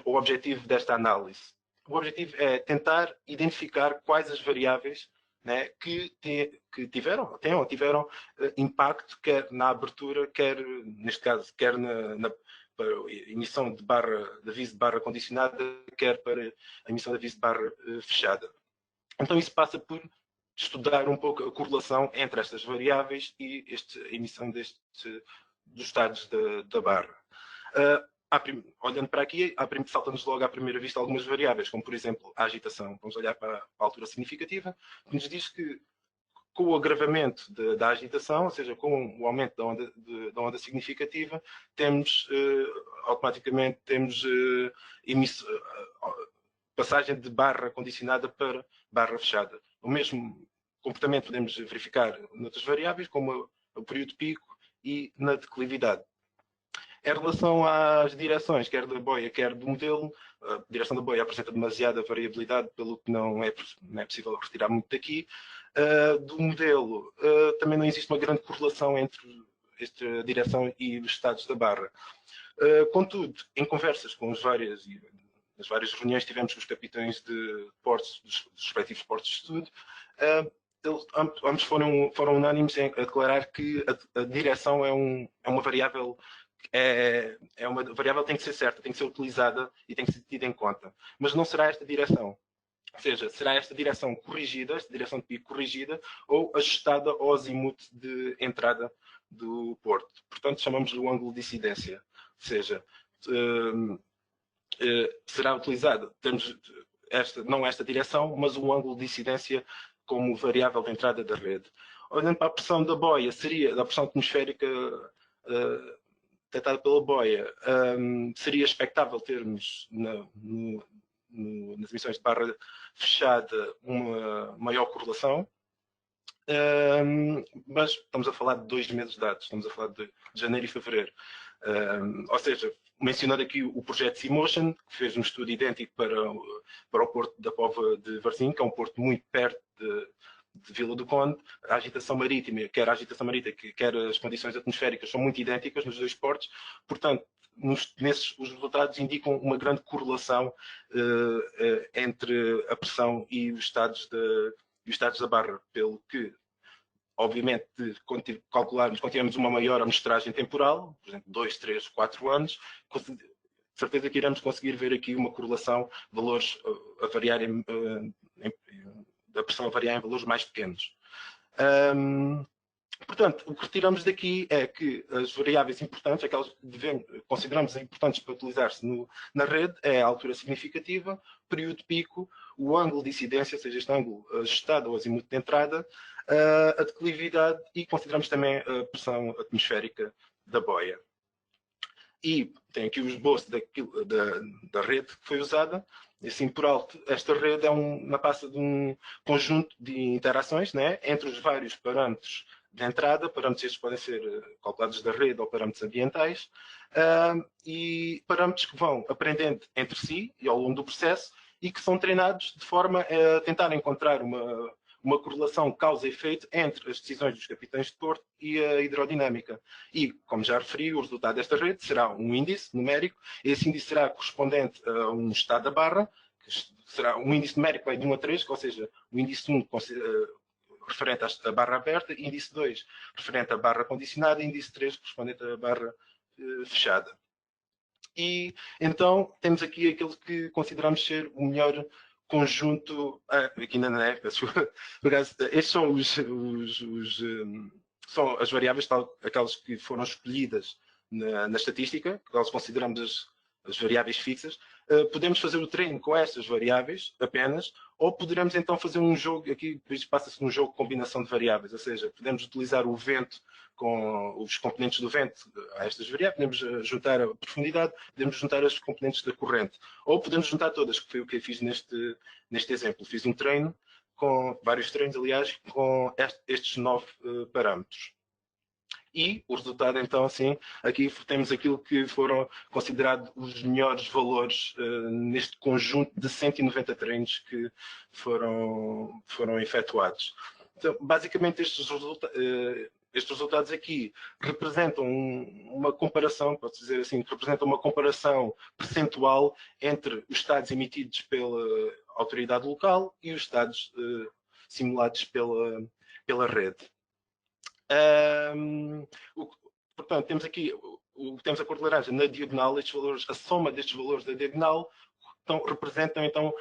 o objetivo desta análise? O objetivo é tentar identificar quais as variáveis, né, que tiveram impacto, quer na abertura, quer, neste caso, quer para a emissão de aviso de barra condicionada, quer para a emissão de aviso de barra fechada. Então isso passa por estudar um pouco a correlação entre estas variáveis e a emissão dos estados da barra. Olhando para aqui, salta-nos logo à primeira vista algumas variáveis, como por exemplo a agitação. Vamos olhar para a altura significativa, que nos diz que com o agravamento da agitação, ou seja, com o aumento da onda significativa, automaticamente temos passagem de barra condicionada para barra fechada. O mesmo comportamento podemos verificar noutras variáveis, como o período pico e na declividade. Em relação às direções, quer da boia, quer do modelo, a direção da boia apresenta demasiada variabilidade, pelo que não é possível retirar muito daqui. Do modelo, também não existe uma grande correlação entre esta direção e os estados da barra. Contudo, em conversas com nas várias reuniões que tivemos com os capitães de portos, dos respectivos portos de estudo, ambos foram unânimes em declarar que a direção é uma variável uma variável que tem que ser certa, tem que ser utilizada e tem que ser tida em conta. Mas não será esta direção. Ou seja, será esta direção corrigida, esta direção de pico corrigida, ou ajustada ao azimute de entrada do porto. Portanto, chamamos-lhe o ângulo de incidência. Ou seja, será utilizada, não esta direção, mas o ângulo de incidência como variável de entrada da rede. Olhando para a pressão da boia, seria a pressão atmosférica detectada pela boia, seria expectável termos nas emissões de barra fechada uma maior correlação, mas estamos a falar de 2 meses de dados, estamos a falar de janeiro e fevereiro. Ou seja, mencionando aqui o projeto Seamotion, que fez um estudo idêntico para o porto da Póvoa de Varzim, que é um porto muito perto de Vila do Conde. A agitação marítima, quer as condições atmosféricas, são muito idênticas nos 2 portos. Portanto, os resultados indicam uma grande correlação entre a pressão e os estados da barra, pelo que, obviamente, calcularmos, quando tivermos uma maior amostragem temporal, por exemplo, 2, 3, 4 anos, de certeza que iremos conseguir ver aqui uma correlação, valores a variarem, da pressão a variar em valores mais pequenos. Portanto, o que retiramos daqui é que as variáveis importantes, aquelas que consideramos importantes para utilizar-se na rede, é a altura significativa, período pico, o ângulo de incidência, ou seja, este ângulo ajustado ao azimuth de entrada, a declividade e consideramos também a pressão atmosférica da boia. E tem aqui o esboço da rede que foi usada. E assim, por alto, esta rede passa de um conjunto de interações, né, entre os vários parâmetros de entrada, parâmetros estes podem ser calculados da rede ou parâmetros ambientais, e parâmetros que vão aprendendo entre si e ao longo do processo e que são treinados de forma a tentar encontrar uma correlação causa-efeito entre as decisões dos capitães de porto e a hidrodinâmica. E, como já referi, o resultado desta rede será um índice numérico. Esse índice será correspondente a um estado da barra, que será um índice numérico de 1 a 3, ou seja, o índice 1 referente à barra aberta, índice 2 referente à barra condicionada e índice 3 correspondente à barra fechada. E então temos aqui aquilo que consideramos ser o melhor conjunto. Aqui ainda não é, estes são as variáveis, aquelas que foram escolhidas na estatística, que nós consideramos as variáveis fixas. Podemos fazer o treino com estas variáveis apenas, ou poderemos então fazer um jogo, aqui passa-se num jogo de combinação de variáveis, ou seja, podemos utilizar o vento com os componentes do vento a estas variáveis, podemos juntar a profundidade, podemos juntar as componentes da corrente, ou podemos juntar todas, que foi o que eu fiz neste exemplo. Fiz um treino, com vários treinos, aliás, com estes 9 parâmetros. E o resultado, então, assim, aqui temos aquilo que foram considerados os melhores valores neste conjunto de 190 treinos que foram efetuados. Então, basicamente, estes resultados aqui representam uma comparação, pode dizer assim, representam uma comparação percentual entre os estados emitidos pela autoridade local e os estados simulados pela rede. Portanto, temos aqui temos a cor de laranja na diagonal, estes valores, a soma destes valores da diagonal representam então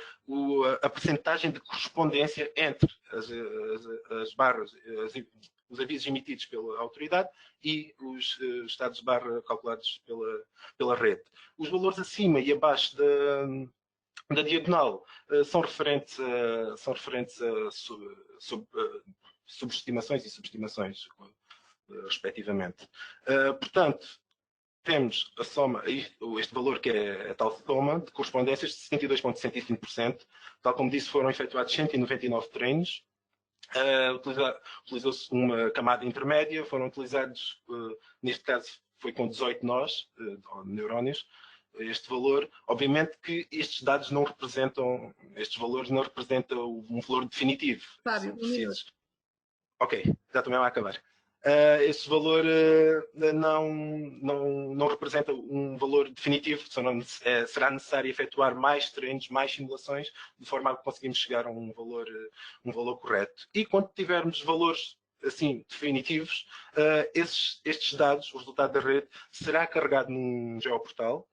a percentagem de correspondência entre as barras, os avisos emitidos pela autoridade e os estados de barra calculados pela rede. Os valores acima e abaixo da diagonal são referentes a subestimações e subestimações, respectivamente. Portanto, temos a soma, este valor que é a tal soma de correspondências de 72,65%. Tal como disse, foram efetuados 199 treinos. Utilizou-se uma camada intermédia, foram utilizados, neste caso foi com 18 nós, neurónios, este valor. Obviamente que estes dados não representam, estes valores não representam um valor definitivo. Fábio, Ok, já estou mesmo a acabar. Este valor não representa um valor definitivo, será necessário efetuar mais treinos, mais simulações, de forma a que conseguimos chegar a um valor correto. E quando tivermos valores assim definitivos, estes dados, o resultado da rede, será carregado num geoportal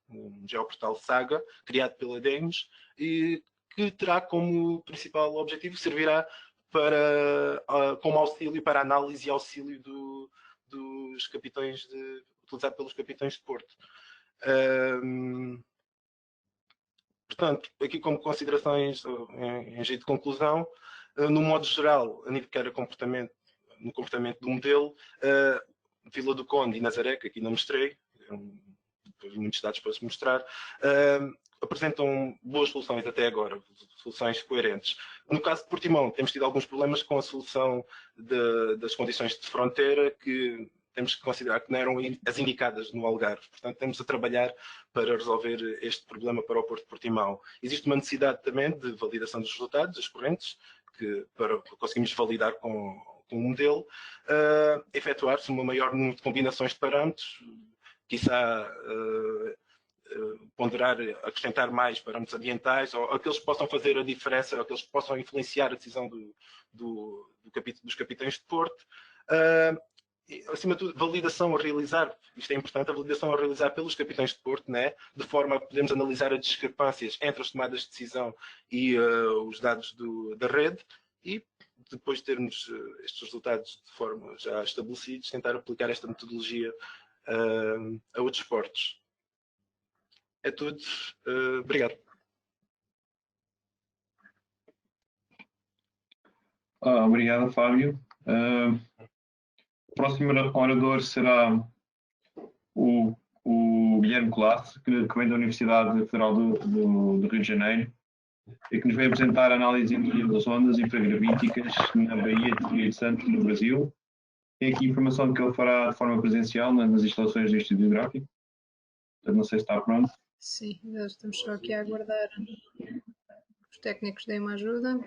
Saga, criado pela Deimos, e que terá como principal objetivo, servirá como auxílio para análise e auxílio dos capitães utilizado pelos capitães de Porto. Portanto, aqui como considerações em jeito de conclusão, no modo geral, a nível que era no comportamento do modelo, Vila do Conde e Nazaré, que aqui não mostrei, muitos dados para se mostrar, apresentam boas soluções até agora, soluções coerentes. No caso de Portimão, temos tido alguns problemas com a solução das condições de fronteira, que temos que considerar que não eram as indicadas no Algarve. Portanto, temos a trabalhar para resolver este problema para o Porto de Portimão. Existe uma necessidade também de validação dos resultados, das correntes, para conseguirmos validar com o modelo, efetuar-se uma maior número de combinações de parâmetros, quiçá ponderar, acrescentar mais parâmetros ambientais, ou aqueles que possam fazer a diferença, ou aqueles que possam influenciar a decisão dos capitães de Porto. Acima de tudo, validação a realizar, isto é importante, a validação a realizar pelos capitães de Porto, né? De forma a podermos analisar as discrepâncias entre as tomadas de decisão e os dados da rede, e depois de termos estes resultados de forma já estabelecidos, tentar aplicar esta metodologia a outros portos. É tudo. Obrigado. Obrigado, Fábio. O próximo orador será o Guilherme Colasso, que vem da Universidade Federal do Rio de Janeiro e que nos vai apresentar a análise das ondas infragravíticas na Baía de Espírito Santo, no Brasil. Tem aqui informação de que ele fará de forma presencial nas instalações do Instituto Geográfico. Não sei se está pronto. Sim, estamos só aqui a aguardar os técnicos deem uma ajuda.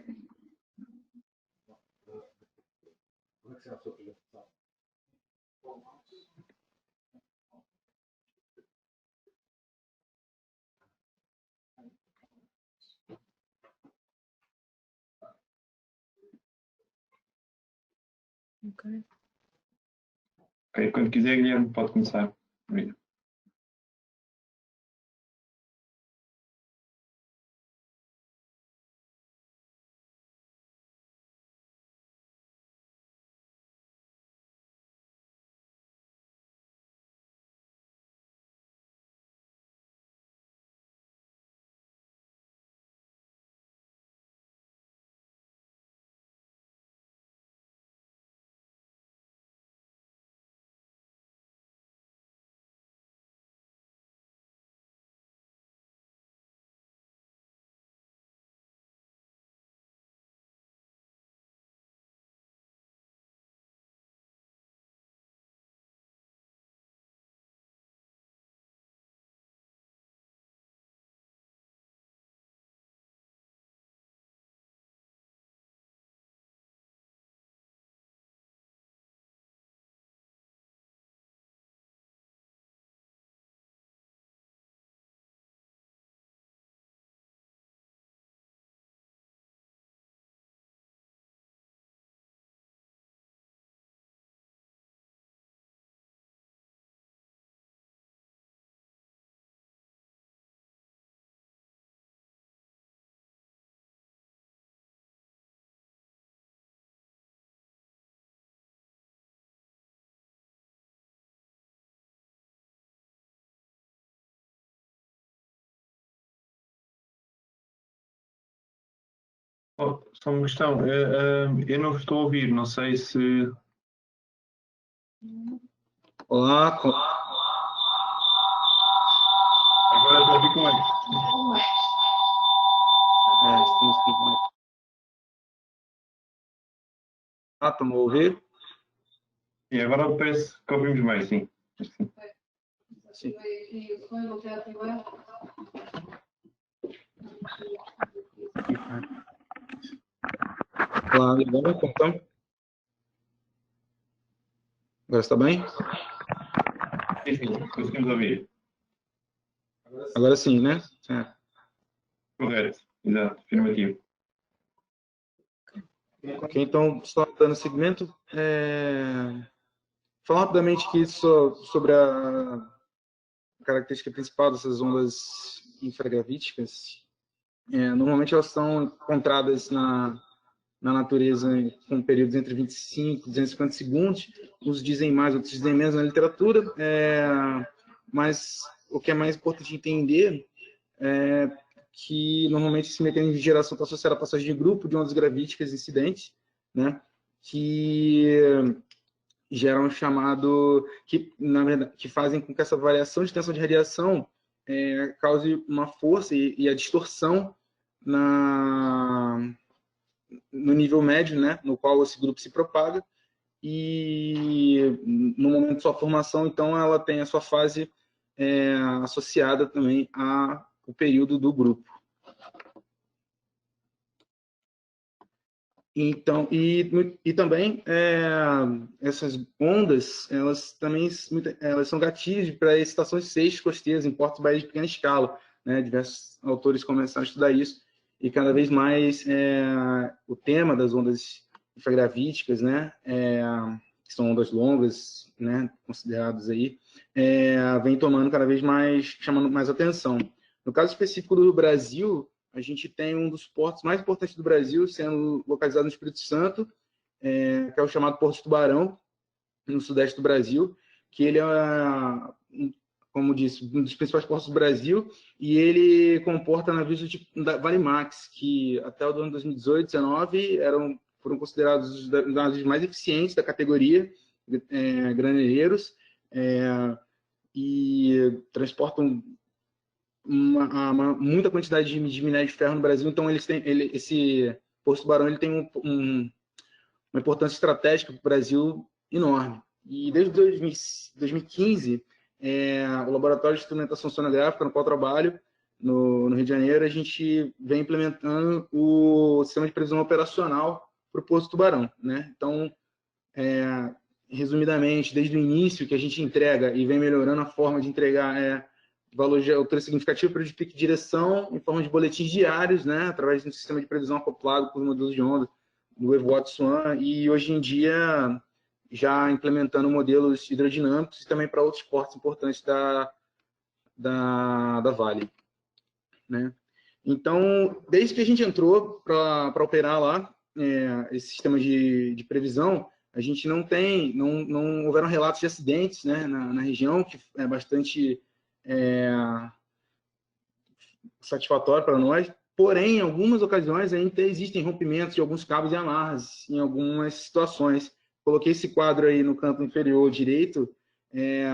Ok, quando quiser, Guilherme, pode começar. Obrigado. Oh, só uma questão. Eu não estou a ouvir, não sei se... Olá, Agora estou a ouvir como é. estamos com... estão a ouvir? E agora parece que ouvimos mais, sim. Sim. Olá, agora então? Agora está bem? Sim, conseguimos ouvir. Agora sim, né? É. Correto, exato, afirmativo. Ok, então, só dando seguimento, falar rapidamente aqui sobre a característica principal dessas ondas infragravíticas. Normalmente elas são encontradas na natureza com períodos entre 25 e 250 segundos. Uns dizem mais, outros dizem menos na literatura, mas o que é mais importante entender é que normalmente esse mecanismo de geração está associado à passagem de grupo de ondas gravíticas incidentes, né, que geram um chamado, que na verdade que fazem com que essa variação de tensão de radiação cause uma força e a distorção no nível médio, né, no qual esse grupo se propaga, e no momento de sua formação, então, ela tem a sua fase associada também ao período do grupo. Então, e também essas ondas, elas também elas são gatilhos para excitações seixos costeiras em portos e baías de pequena escala, né? Diversos autores começaram a estudar isso, e cada vez mais o tema das ondas infragravíticas, né? Que são ondas longas, né? Consideradas aí, vem tomando cada vez mais, chamando mais atenção. No caso específico do Brasil, a gente tem um dos portos mais importantes do Brasil, sendo localizado no Espírito Santo, que é o chamado Porto de Tubarão, no sudeste do Brasil, que ele é, como disse, um dos principais portos do Brasil, e ele comporta navios do tipo da Valimax, que até o ano 2018, 2019, foram considerados os navios mais eficientes da categoria, graneleiros, e transportam muita quantidade de minério de ferro no Brasil. Então esse Porto Tubarão ele tem uma importância estratégica para o Brasil enorme. E desde 2015, o Laboratório de Instrumentação Sonográfica, no qual eu trabalho, no Rio de Janeiro, a gente vem implementando o sistema de previsão operacional para o Porto Tubarão, né? Então, resumidamente, desde o início que a gente entrega e vem melhorando a forma de entregar valor de altura significativo para o pico de direção em forma de boletins diários, né, através de um sistema de previsão acoplado com os modelos de onda do WaveWatch Swan, e hoje em dia já implementando modelos hidrodinâmicos e também para outros portos importantes da Vale, né? Então, desde que a gente entrou para operar lá esse sistema de previsão, a gente não houveram relatos de acidentes, né, na região, que é bastante satisfatório para nós. Porém, em algumas ocasiões ainda existem rompimentos de alguns cabos e amarras em algumas situações. Coloquei esse quadro aí no canto inferior direito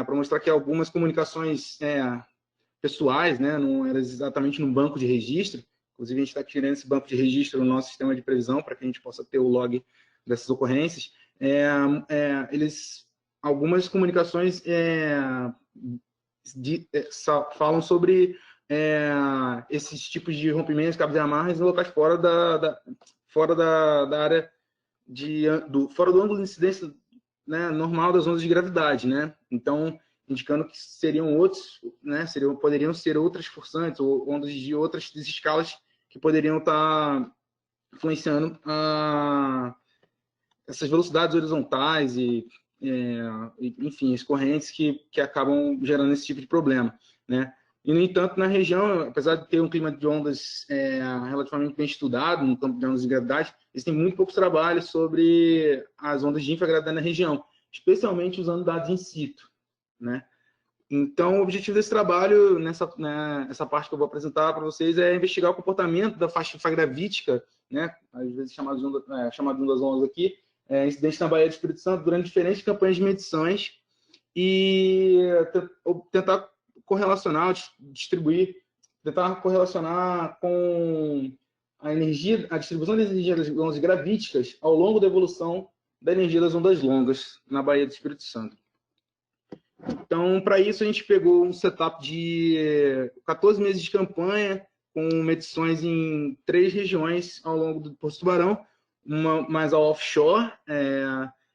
para mostrar que algumas comunicações pessoais, né, não era exatamente num banco de registro. Inclusive, a gente está tirando esse banco de registro no nosso sistema de previsão para que a gente possa ter o log dessas ocorrências. Algumas comunicações falam sobre esses tipos de rompimentos, cabos e amarras em locais fora da área fora do ângulo de incidência, né, normal das ondas de gravidade, né? Então, indicando que seriam outros, né, poderiam ser outras forçantes ou ondas de outras escalas que poderiam estar influenciando essas velocidades horizontais enfim, as correntes que acabam gerando esse tipo de problema, né? E, no entanto, na região, apesar de ter um clima de ondas relativamente bem estudado, no campo de ondas de gravidade, existem muito poucos trabalhos sobre as ondas de infragravidade na região, especialmente usando dados in situ, né? Então, o objetivo desse trabalho, nessa parte que eu vou apresentar para vocês, é investigar o comportamento da faixa infragravítica, né, às vezes chamada de ondas longas aqui, incidente na Baía do Espírito Santo, durante diferentes campanhas de medições, e tentar correlacionar, tentar correlacionar com a distribuição das energias das ondas gravíticas ao longo da evolução da energia das ondas longas na Baía do Espírito Santo. Então, para isso, a gente pegou um setup de 14 meses de campanha, com medições em 3 regiões ao longo do Porto Tubarão, uma mais ao offshore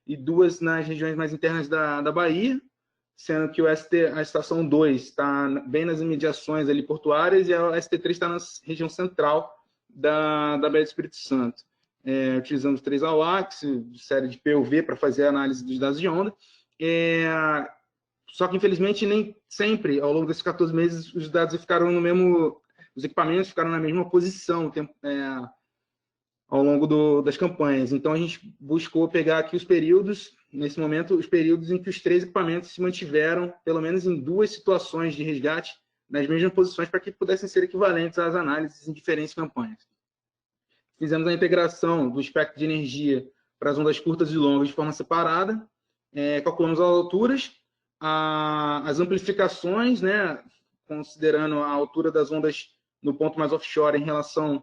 e 2 nas regiões mais internas da Bahia, sendo que a estação 2 está bem nas imediações ali portuárias e a ST3 está na região central da Baía do Espírito Santo. Utilizamos 3 AWACS, série de PUV para fazer a análise dos dados de onda. Só que, infelizmente, nem sempre, ao longo desses 14 meses, os dados ficaram os equipamentos ficaram na mesma posição ao longo das campanhas. Então, a gente buscou pegar aqui os períodos, nesse momento, os períodos em que os 3 equipamentos se mantiveram, pelo menos em 2 situações de resgate, nas mesmas posições, para que pudessem ser equivalentes às análises em diferentes campanhas. Fizemos a integração do espectro de energia para as ondas curtas e longas de forma separada, calculamos as alturas, as amplificações, né, considerando a altura das ondas no ponto mais offshore em relação,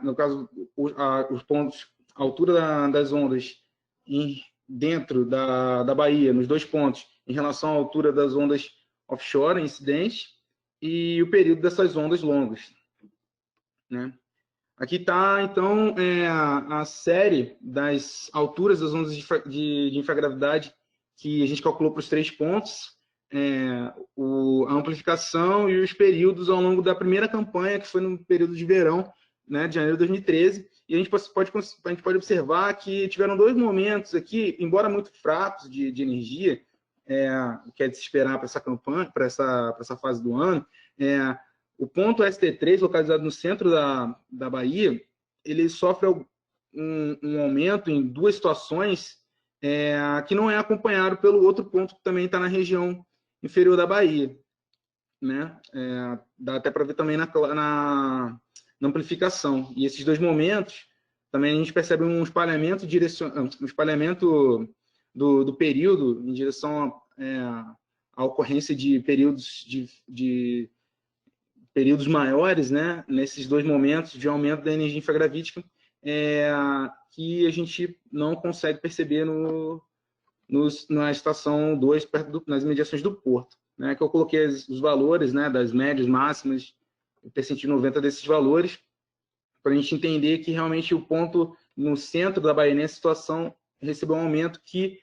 no caso, os pontos, a altura das ondas dentro da Bahia, nos 2 pontos, em relação à altura das ondas offshore, incidentes, e o período dessas ondas longas, né? Aqui está, então, a série das alturas das ondas de infragravidade que a gente calculou para os 3 pontos, a amplificação e os períodos ao longo da primeira campanha, que foi no período de verão, né, de janeiro de 2013, e a gente pode observar que tiveram 2 momentos aqui, embora muito fracos de energia, que é de se esperar para essa campanha, para essa fase do ano. O ponto ST3, localizado no centro da Bahia, ele sofre um aumento em 2 situações que não é acompanhado pelo outro ponto que também está na região inferior da Bahia, né? Dá até para ver também na amplificação. E esses 2 momentos, também a gente percebe um espalhamento do período em direção à ocorrência de períodos maiores, né? Nesses 2 momentos de aumento da energia infragravítica, que a gente não consegue perceber na estação 2, nas imediações do porto, né? Que eu coloquei os valores, né, das médias máximas, o percentil 90 desses valores, para a gente entender que realmente o ponto no centro da Bahia, nessa situação, recebeu um aumento que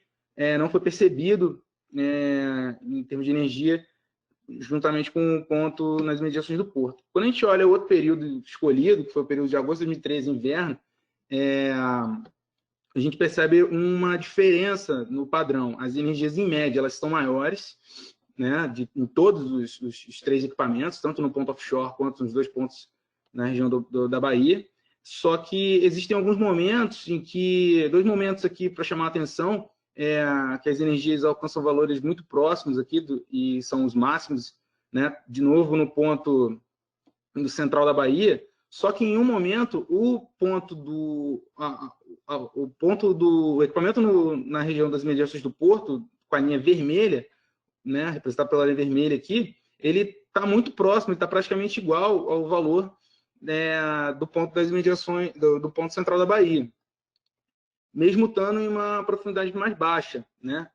não foi percebido em termos de energia, juntamente com o ponto nas imediações do porto. Quando a gente olha o outro período escolhido, que foi o período de agosto de 2013, inverno, a gente percebe uma diferença no padrão. As energias, em média, elas estão maiores, né, em todos os 3 equipamentos, tanto no ponto offshore quanto nos 2 pontos na região da Bahia. Só que existem alguns momentos 2 momentos aqui para chamar a atenção, que as energias alcançam valores muito próximos aqui, e são os máximos, né, de novo no ponto no central da Bahia. Só que em um momento o ponto do equipamento na região das imediações do porto, com a linha vermelha, né, representado pela linha vermelha aqui, ele está muito próximo, ele está praticamente igual ao valor do ponto das imediações do ponto central da Bahia, mesmo estando em uma profundidade mais baixa, né?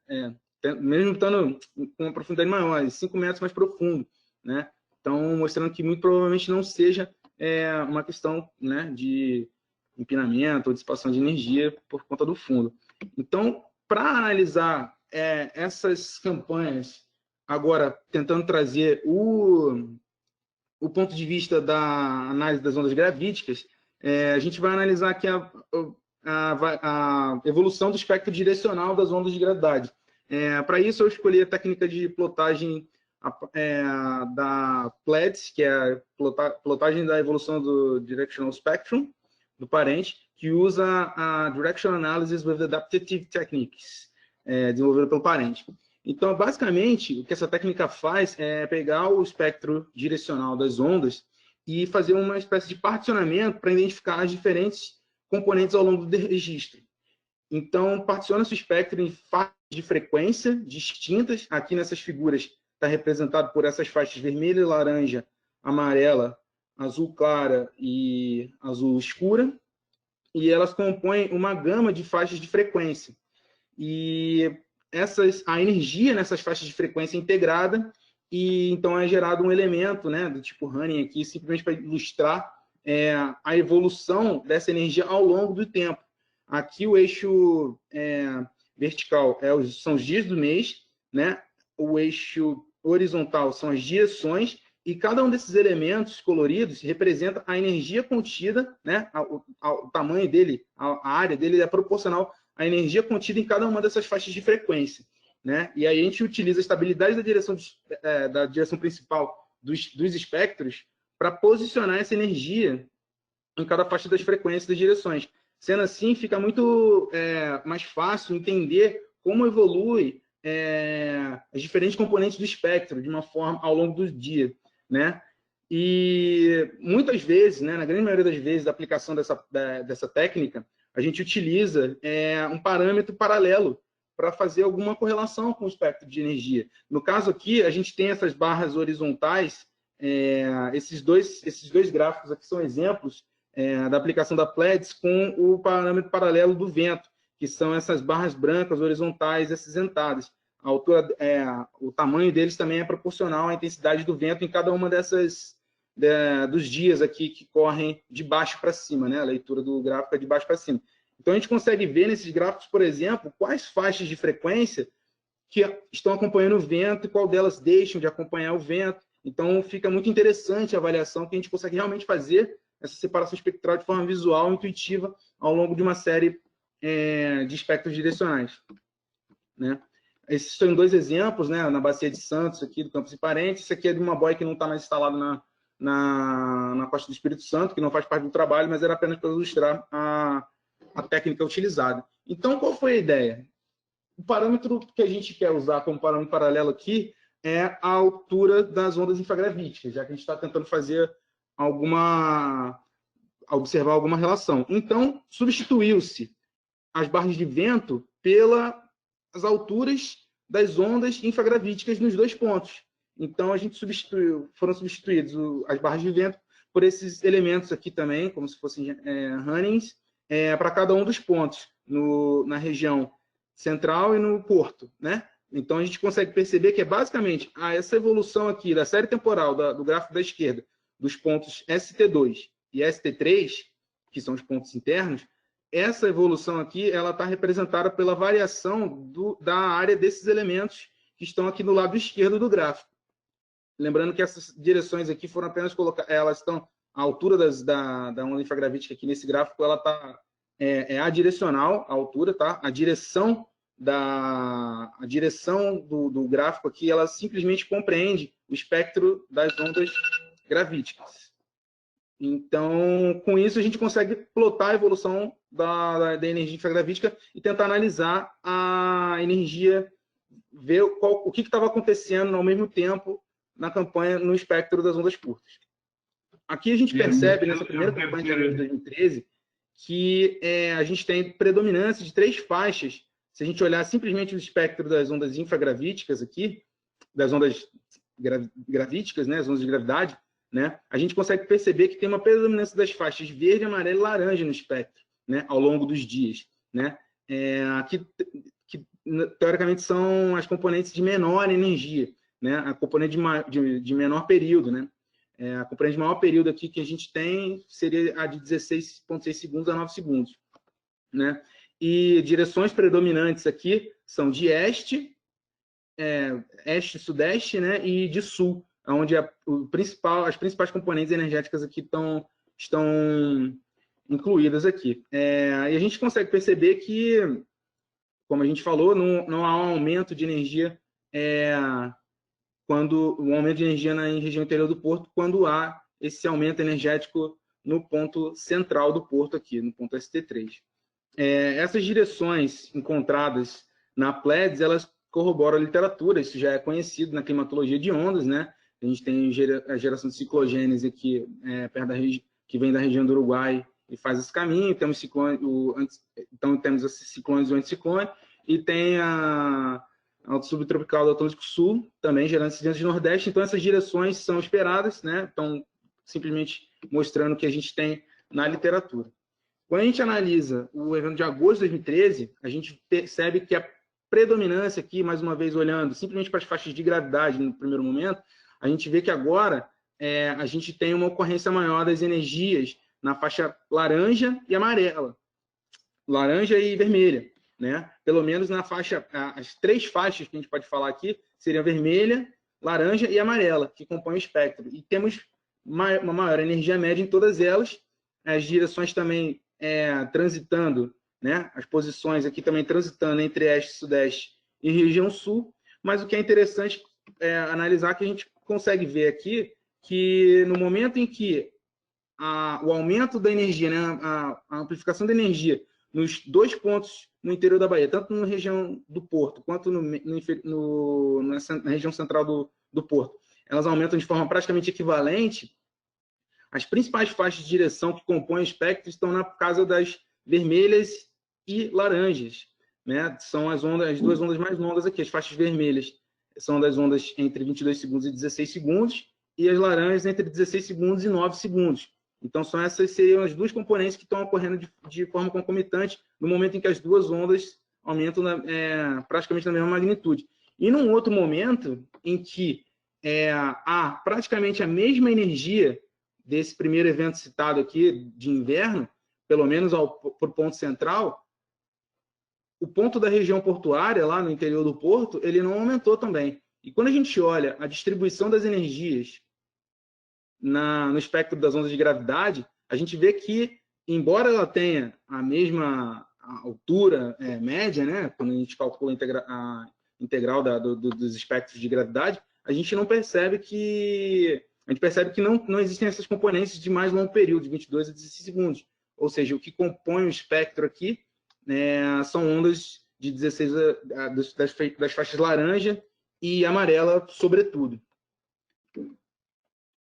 Mesmo estando com uma profundidade maior, 5 metros mais profundo, né? Então, mostrando que muito provavelmente não seja uma questão, né, de empinamento ou dissipação de energia por conta do fundo. Então, para analisar essas campanhas, agora tentando trazer o ponto de vista da análise das ondas gravíticas, a gente vai analisar aqui a evolução do espectro direcional das ondas de gravidade. Para isso, eu escolhi a técnica de plotagem da PLEDS, que é a plotagem da evolução do Directional Spectrum, do parente, que usa a Directional Analysis with Adaptive Techniques, desenvolvida pelo parente. Então, basicamente, o que essa técnica faz é pegar o espectro direcional das ondas e fazer uma espécie de particionamento para identificar as diferentes componentes ao longo do registro. Então, particiona-se o espectro em faixas de frequência distintas. Aqui nessas figuras está representado por essas faixas vermelha, laranja, amarela, azul clara e azul escura. E elas compõem uma gama de faixas de frequência. E a energia nessas faixas de frequência é integrada, e então é gerado um elemento, né, do tipo Hanning aqui, simplesmente para ilustrar a evolução dessa energia ao longo do tempo. Aqui o eixo vertical são os dias do mês, né? O eixo horizontal são as direções, e cada um desses elementos coloridos representa a energia contida, né? O tamanho dele, a área dele é proporcional à energia contida em cada uma dessas faixas de frequência, né? E aí a gente utiliza a estabilidade da direção principal dos espectros para posicionar essa energia em cada faixa das frequências das direções. Sendo assim, fica muito mais fácil entender como evolui as diferentes componentes do espectro de uma forma ao longo do dia, né? E muitas vezes, né, na grande maioria das vezes, da aplicação dessa técnica, a gente utiliza um parâmetro paralelo para fazer alguma correlação com o espectro de energia. No caso aqui, a gente tem essas barras horizontais, esses dois gráficos aqui são exemplos da aplicação da PLEDS com o parâmetro paralelo do vento, que são essas barras brancas horizontais acinzentadas. A altura, o tamanho deles também é proporcional à intensidade do vento em cada uma dos dias aqui que correm de baixo para cima, né? A leitura do gráfico é de baixo para cima. Então a gente consegue ver nesses gráficos, por exemplo, quais faixas de frequência que estão acompanhando o vento e qual delas deixam de acompanhar o vento. Então fica muito interessante a avaliação, que a gente consegue realmente fazer essa separação espectral de forma visual, intuitiva, ao longo de uma série de espectros direcionais, né? Esses são dois exemplos, né? Na Bacia de Santos, aqui do Campos e Parentes. Isso aqui é de uma boia que não está mais instalada na Costa do Espírito Santo, que não faz parte do trabalho, mas era apenas para ilustrar a técnica utilizada. Então, qual foi a ideia? O parâmetro que a gente quer usar como parâmetro paralelo aqui é a altura das ondas infragravíticas, já que a gente está tentando fazer observar alguma relação. Então, substituiu-se as barras de vento pelas alturas das ondas infragravíticas nos dois pontos. Então, foram substituídas as barras de vento por esses elementos aqui também, como se fossem Hannings, para cada um dos pontos, na região central e no porto, né? Então, a gente consegue perceber que é basicamente essa evolução aqui da série temporal do gráfico da esquerda, dos pontos ST2 e ST3, que são os pontos internos, essa evolução aqui ela está representada pela variação da área desses elementos que estão aqui no lado esquerdo do gráfico. Lembrando que essas direções aqui foram apenas colocadas, elas estão a altura da onda infragravítica aqui nesse gráfico, ela está adirecional, a altura, tá? A direção do gráfico aqui, ela simplesmente compreende o espectro das ondas gravíticas. Então, com isso, a gente consegue plotar a evolução da energia infragravítica e tentar analisar a energia, ver o que estava acontecendo ao mesmo tempo na campanha no espectro das ondas curtas. Aqui a gente percebe, nessa primeira campanha de 2013, que a gente tem predominância de 3 faixas. Se a gente olhar simplesmente o espectro das ondas infragravíticas aqui, das ondas gravíticas, né, as ondas de gravidade, né, a gente consegue perceber que tem uma predominância das faixas verde, amarelo e laranja no espectro, né, ao longo dos dias, né? Aqui, que teoricamente são as componentes de menor energia, né? A componente de menor período, né? A componente de maior período aqui que a gente tem seria a de 16,6 segundos a 9 segundos, né? E direções predominantes aqui são de este, sudeste, né? E de sul, onde as principais componentes energéticas aqui estão incluídas aqui. E a gente consegue perceber que, como a gente falou, não há um aumento de energia na região interior do porto, quando há esse aumento energético no ponto central do porto aqui, no ponto ST3. Essas direções encontradas na PLEDS, elas corrobora a literatura, isso já é conhecido na climatologia de ondas, né? A gente tem a geração de ciclogênese aqui, perto que vem da região do Uruguai e faz esse caminho. Temos então temos esses ciclones e o anticiclone, e tem a alto subtropical do Atlântico Sul, também gerando incidentes de Nordeste. Então essas direções são esperadas, né? Estão simplesmente mostrando o que a gente tem na literatura. Quando a gente analisa o evento de agosto de 2013, a gente percebe que a predominância aqui, mais uma vez olhando simplesmente para as faixas de gravidade no primeiro momento, a gente vê que agora a gente tem uma ocorrência maior das energias na faixa laranja e amarela, laranja e vermelha, né? Pelo menos na faixa, as 3 faixas que a gente pode falar aqui seriam vermelha, laranja e amarela, que compõem o espectro. E temos uma maior energia média em todas elas, as direções também transitando, né? As posições aqui também transitando entre este, sudeste e região sul. Mas o que é interessante analisar, que a gente consegue ver aqui, que no momento em que o aumento da energia, né? a amplificação da energia nos 2 pontos no interior da Bahia, tanto na região do Porto quanto na região central do Porto, elas aumentam de forma praticamente equivalente. As principais faixas de direção que compõem o espectro estão na casa das vermelhas e laranjas, né? São as 2 ondas mais longas aqui. As faixas vermelhas são das ondas entre 22 segundos e 16 segundos, e as laranjas entre 16 segundos e 9 segundos. Então, essas seriam as 2 componentes que estão ocorrendo de forma concomitante no momento em que as 2 ondas aumentam praticamente na mesma magnitude. E num outro momento em que há praticamente a mesma energia desse primeiro evento citado aqui, de inverno, pelo menos para o ponto central, o ponto da região portuária, lá no interior do Porto, ele não aumentou também. E quando a gente olha a distribuição das energias no espectro das ondas de gravidade, a gente vê que, embora ela tenha a mesma altura média, né, quando a gente calcula a integral dos espectros de gravidade, a gente percebe que não existem essas componentes de mais longo período, de 22 a 16 segundos. Ou seja, o que compõe o espectro aqui são ondas de 16 das faixas laranja e amarela, sobretudo.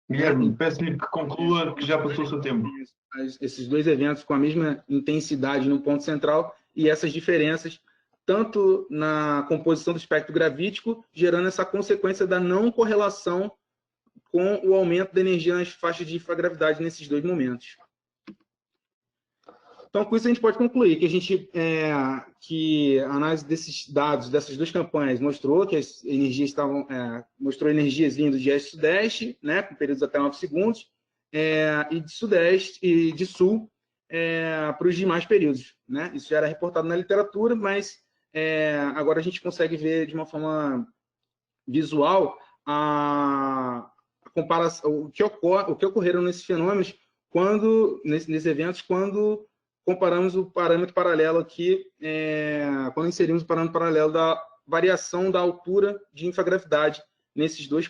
Guilherme, peço-lhe que conclua, que já passou o seu tempo. Esses 2 eventos com a mesma intensidade no ponto central, e essas diferenças, tanto na composição do espectro gravítico, gerando essa consequência da não correlação com o aumento da energia nas faixas de infragravidade nesses 2 momentos. Então, com isso a gente pode concluir que a análise desses dados, dessas 2 campanhas, mostrou que as energias mostrou energias vindo de este e sudeste, né, com períodos até 9 segundos, e de sudeste e de sul para os demais períodos, né? Isso já era reportado na literatura, mas agora a gente consegue ver de uma forma visual a comparação, o que ocorreram nesses fenômenos nesses eventos, quando comparamos o parâmetro paralelo aqui, quando inserimos o parâmetro paralelo da variação da altura de infragravidade nesses dois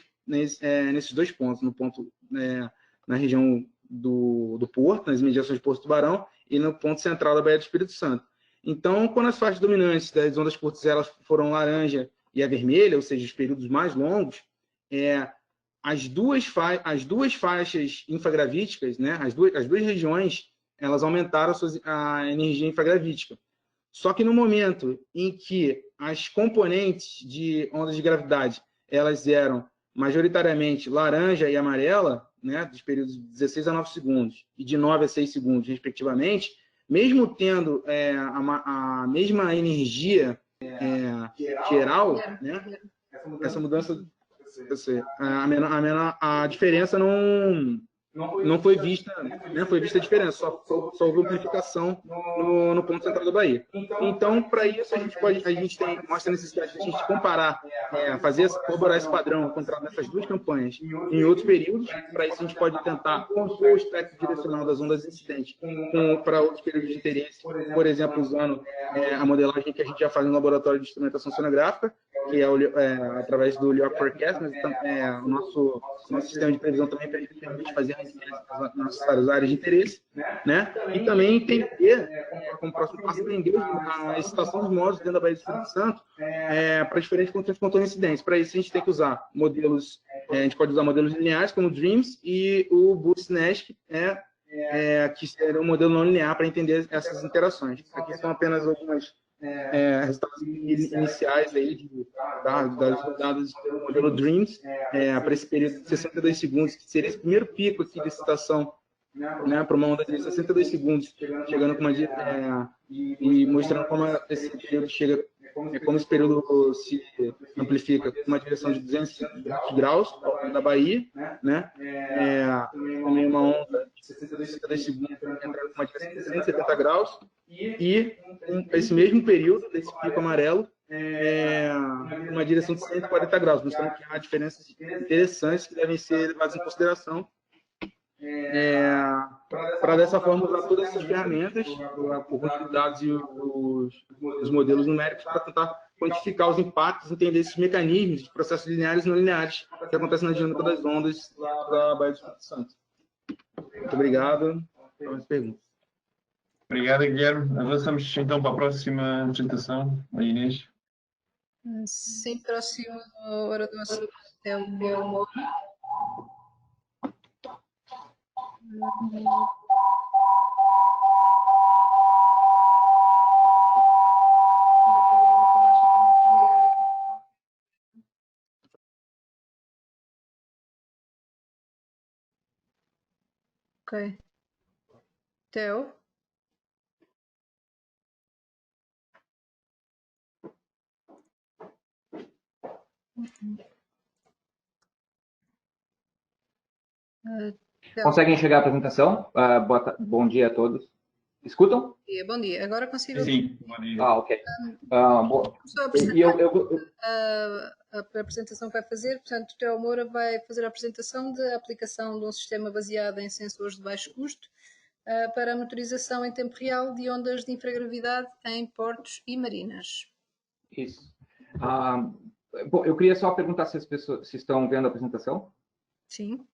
pontos, no ponto na região do Porto, nas imediações de Porto Tubarão, e no ponto central da Baía do Espírito Santo. Então, quando as faixas dominantes das ondas curtas elas foram laranja e a vermelha, ou seja, os períodos mais longos, as duas faixas infragravíticas, né, as duas regiões, elas aumentaram a energia infragravítica. Só que no momento em que as componentes de ondas de gravidade elas eram majoritariamente laranja e amarela, né, dos períodos de 16 a 9 segundos e de 9 a 6 segundos, respectivamente, mesmo tendo a mesma energia geral, né, essa mudança, a diferença não foi vista, né, foi vista a diferença, só houve amplificação no ponto central da Bahia. Então, para isso, mostra a necessidade de a gente comparar, corroborar esse padrão encontrado nessas 2 campanhas em outros períodos. Para isso, a gente pode tentar compor o espectro direcional das ondas incidentes para outros períodos de interesse, por exemplo, usando a modelagem que a gente já faz no laboratório de instrumentação sonográfica, que é através do Lior Forecast, mas o nosso sistema de previsão também permite fazer as nossas áreas de interesse, né? E também entender, como próximo passo, entender a excitação dos modos dentro da Baía do Espírito Santo para diferentes contornos incidentes. Para isso, a gente tem que usar modelos, a gente pode usar modelos lineares, como o DREAMS, e o BooSnash, que seria um modelo não linear para entender essas interações. Aqui são apenas algumas resultados iniciais aí das rodadas do modelo DREAMS para esse período de 62 segundos, que seria esse primeiro pico aqui de excitação, né, para uma onda de 62 segundos, chegando com uma e mostrando como esse período chega, como esse período se amplifica com uma direção de 200 graus da Bahia, né? Também uma onda de 62 segundos entrando com uma direção de 170 graus, e esse mesmo período desse pico amarelo uma direção de 140 graus, mostrando que há diferenças interessantes que devem ser levadas em consideração para dessa forma usar todas essas ferramentas, o conjunto de dados e os modelos numéricos para tentar quantificar os impactos, entender esses mecanismos de processos lineares e não lineares que acontecem na dinâmica das ondas da Baía do Espírito Santo. Muito obrigado. Para as perguntas. Obrigado, Guilherme. Avançamos então para a próxima apresentação, a Inês. Sim, próximo orador é o Moura. Ok. Theo? Conseguem enxergar a apresentação? Bom dia a todos. Escutam? Bom dia. Agora consigo... Sim, bom dia. Ok. Só a apresentação que vai fazer, portanto, o Theo Moura vai fazer a apresentação da aplicação de um sistema baseado em sensores de baixo custo para a monitorização em tempo real de ondas de infragravidade em portos e marinas. Isso. Bom, eu queria só perguntar se as pessoas estão vendo a apresentação. Sim.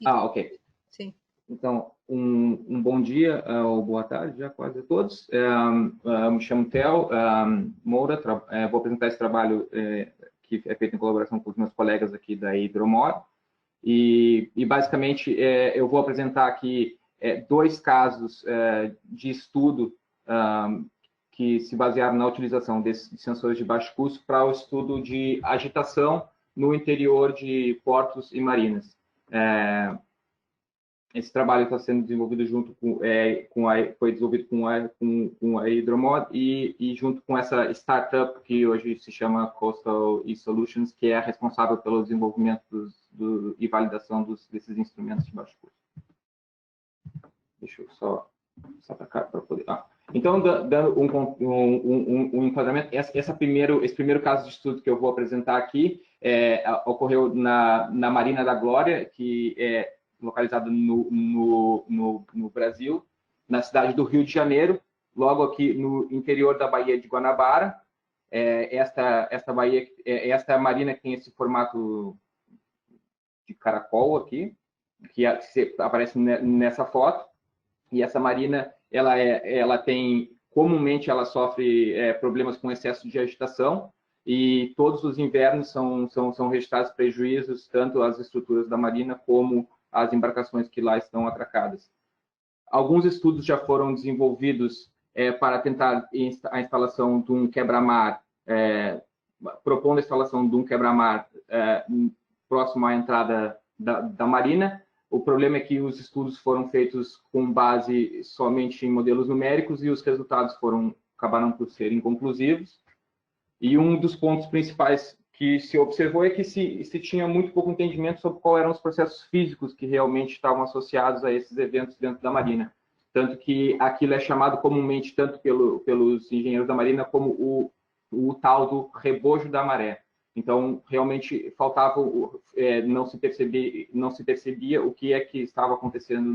Ok. Sim. Então, um bom dia ou boa tarde já quase a todos. Me chamo Theo Moura, vou apresentar esse trabalho que é feito em colaboração com os meus colegas aqui da Hidromod. E basicamente, eu vou apresentar aqui dois casos de estudo que se basearam na utilização desses sensores de baixo custo para o estudo de agitação no interior de portos e marinas. Esse trabalho está sendo desenvolvido junto foi desenvolvido com a Hidromod e junto com essa startup que hoje se chama Coastal E-Solutions, que é responsável pelo desenvolvimento e validação desses instrumentos de baixo custo. Deixa eu só para cá para poder. Então, dando um enquadramento, esse primeiro caso de estudo que eu vou apresentar aqui ocorreu na Marina da Glória, que é localizado no Brasil, na cidade do Rio de Janeiro, logo aqui no interior da Baía de Guanabara. Esta baía, esta marina que tem esse formato de caracol aqui, que aparece nessa foto. E essa marina, comumente ela sofre problemas com excesso de agitação, e todos os invernos são registrados prejuízos tanto às estruturas da marina como às embarcações que lá estão atracadas. Alguns estudos já foram desenvolvidos para tentar a instalação de um quebra-mar, propondo a instalação de um quebra-mar próximo à entrada da marina. O problema é que os estudos foram feitos com base somente em modelos numéricos e os resultados acabaram por ser inconclusivos. E um dos pontos principais que se observou é que se tinha muito pouco entendimento sobre quais eram os processos físicos que realmente estavam associados a esses eventos dentro da Marina. Tanto que aquilo é chamado comumente, tanto pelos engenheiros da Marina, como o tal do rebojo da maré. Então, realmente, faltava, não se percebia o que é que estava acontecendo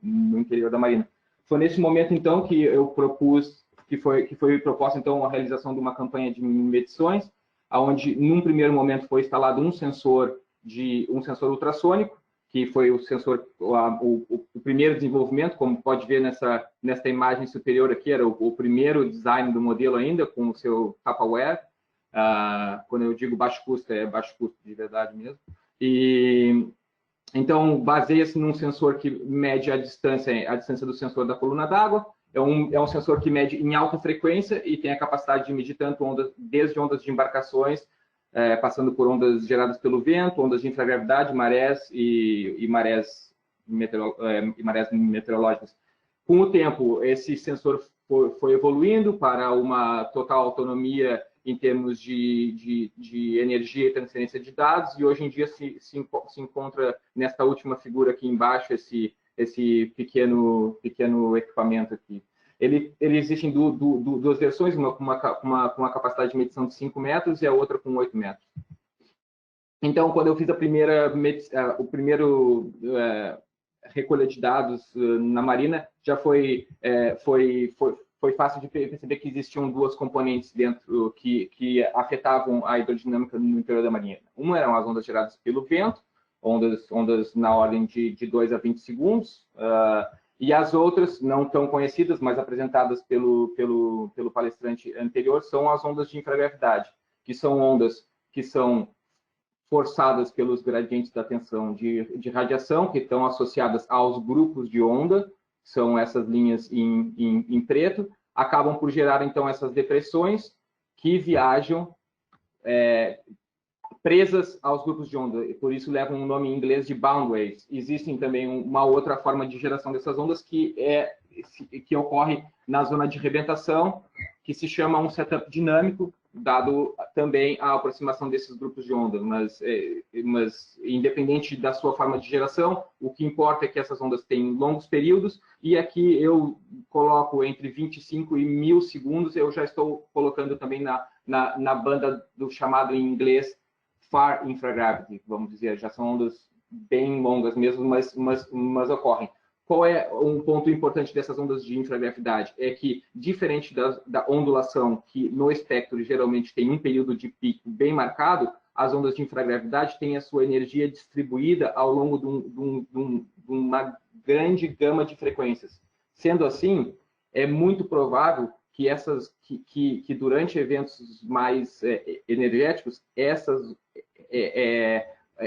no interior da Marina. Foi nesse momento, então, que eu propus, que foi proposta, então, a realização de uma campanha de medições, onde num primeiro momento foi instalado um sensor ultrassônico, que foi o sensor, o primeiro desenvolvimento, como pode ver nessa imagem superior aqui, era o primeiro design do modelo ainda, com o seu Tupperware. Quando eu digo baixo custo, é baixo custo de verdade mesmo. E então, baseia-se num sensor que mede a distância do sensor da coluna d'água. É um sensor que mede em alta frequência e tem a capacidade de medir tanto desde ondas de embarcações, passando por ondas geradas pelo vento, ondas de infragravidade, marés e marés meteorológicas. Com o tempo, esse sensor foi evoluindo para uma total autonomia em termos de energia e transferência de dados, e hoje em dia se encontra nesta última figura aqui embaixo esse pequeno equipamento aqui. Ele existe em duas versões, uma com uma capacidade de medição de 5 metros e a outra com 8 metros. Então, quando eu fiz o primeiro recolha de dados na Marina, já foi fácil de perceber que existiam duas componentes dentro que afetavam a hidrodinâmica no interior da Marinha. Uma eram as ondas geradas pelo vento, ondas na ordem de 2 a 20 segundos, e as outras, não tão conhecidas, mas apresentadas pelo palestrante anterior, são as ondas de infragravidade, que são ondas que são forçadas pelos gradientes da tensão de radiação, que estão associadas aos grupos de onda, são essas linhas em preto, acabam por gerar, então, essas depressões que viajam presas aos grupos de onda, e por isso levam um nome em inglês de bound waves. Existem também uma outra forma de geração dessas ondas que ocorre na zona de rebentação, que se chama um setup dinâmico, dado também a aproximação desses grupos de onda, mas independente da sua forma de geração, o que importa é que essas ondas têm longos períodos, e aqui eu coloco entre 25 e 1000 segundos, eu já estou colocando também na banda do chamado em inglês far infragravity, vamos dizer, já são ondas bem longas mesmo, mas ocorrem. Qual é um ponto importante dessas ondas de infragravidade? É que, diferente da ondulação, que no espectro geralmente tem um período de pico bem marcado, as ondas de infragravidade têm a sua energia distribuída ao longo de uma grande gama de frequências. Sendo assim, é muito provável que durante eventos mais energéticos, essas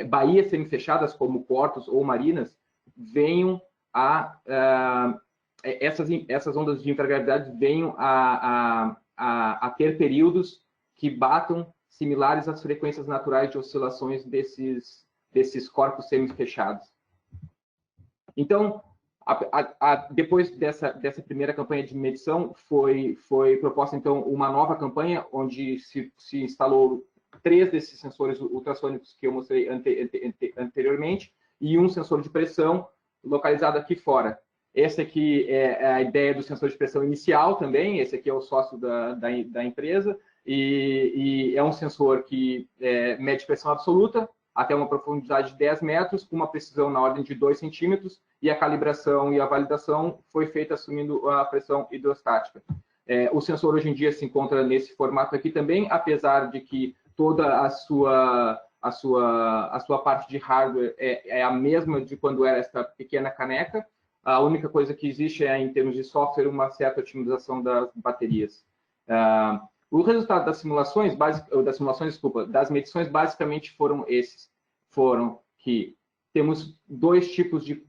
baías semifechadas, como portos ou marinas, venham essas ondas de infragravidade venham a ter períodos que batam similares às frequências naturais de oscilações desses corpos semifechados. Então, depois dessa primeira campanha de medição, foi proposta, então, uma nova campanha, onde se instalou 3 desses sensores ultrassônicos que eu mostrei anteriormente, e um sensor de pressão localizado aqui fora. Esse aqui é a ideia do sensor de pressão inicial também, esse aqui é o sócio da empresa, e é um sensor que mede pressão absoluta até uma profundidade de 10 metros, com uma precisão na ordem de 2 centímetros, e a calibração e a validação foi feita assumindo a pressão hidrostática. O sensor hoje em dia se encontra nesse formato aqui também, apesar de que toda a sua parte de hardware é a mesma de quando era essa pequena caneca. A única coisa que existe em termos de software, uma certa otimização das baterias. O resultado das das medições basicamente foram esses. Foram que temos 2 tipos de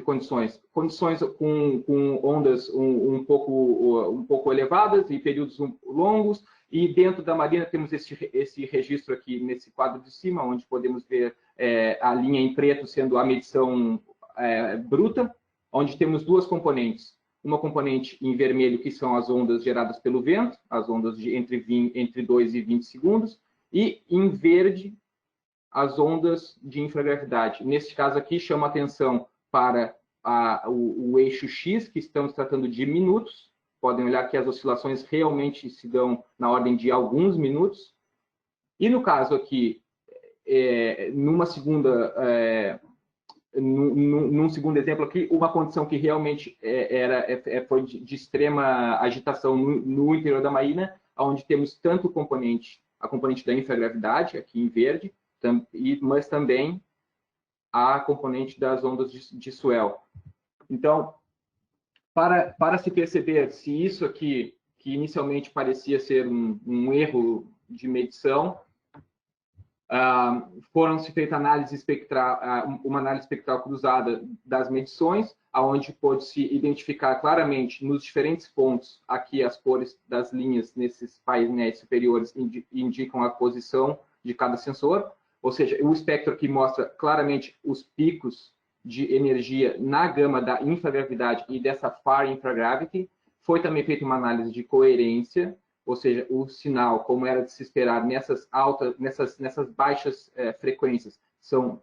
condições. Condições com ondas um pouco elevadas e períodos longos, e dentro da Marina temos esse registro aqui nesse quadro de cima, onde podemos ver a linha em preto sendo a medição bruta, onde temos 2 componentes. Uma componente em vermelho, que são as ondas geradas pelo vento, as ondas de entre 2 e 20 segundos, e em verde, as ondas de infragravidade. Neste caso aqui, chama atenção para o eixo X, que estamos tratando de minutos. Podem olhar que as oscilações realmente se dão na ordem de alguns minutos. E no caso aqui, num segundo exemplo aqui, uma condição que realmente foi de extrema agitação no interior da Marina, onde temos tanto o componente a componente da infragravidade, aqui em verde, mas também a componente das ondas de swell. Então, para se perceber se isso aqui, que inicialmente parecia ser um erro de medição, foram-se feitas uma análise espectral cruzada das medições, aonde pôde-se identificar claramente nos diferentes pontos, aqui as cores das linhas nesses painéis superiores indicam a posição de cada sensor, ou seja, o espectro aqui mostra claramente os picos de energia na gama da infragravidade e dessa far infragravity. Foi também feita uma análise de coerência, ou seja, o sinal, como era de se esperar, nessas baixas frequências, são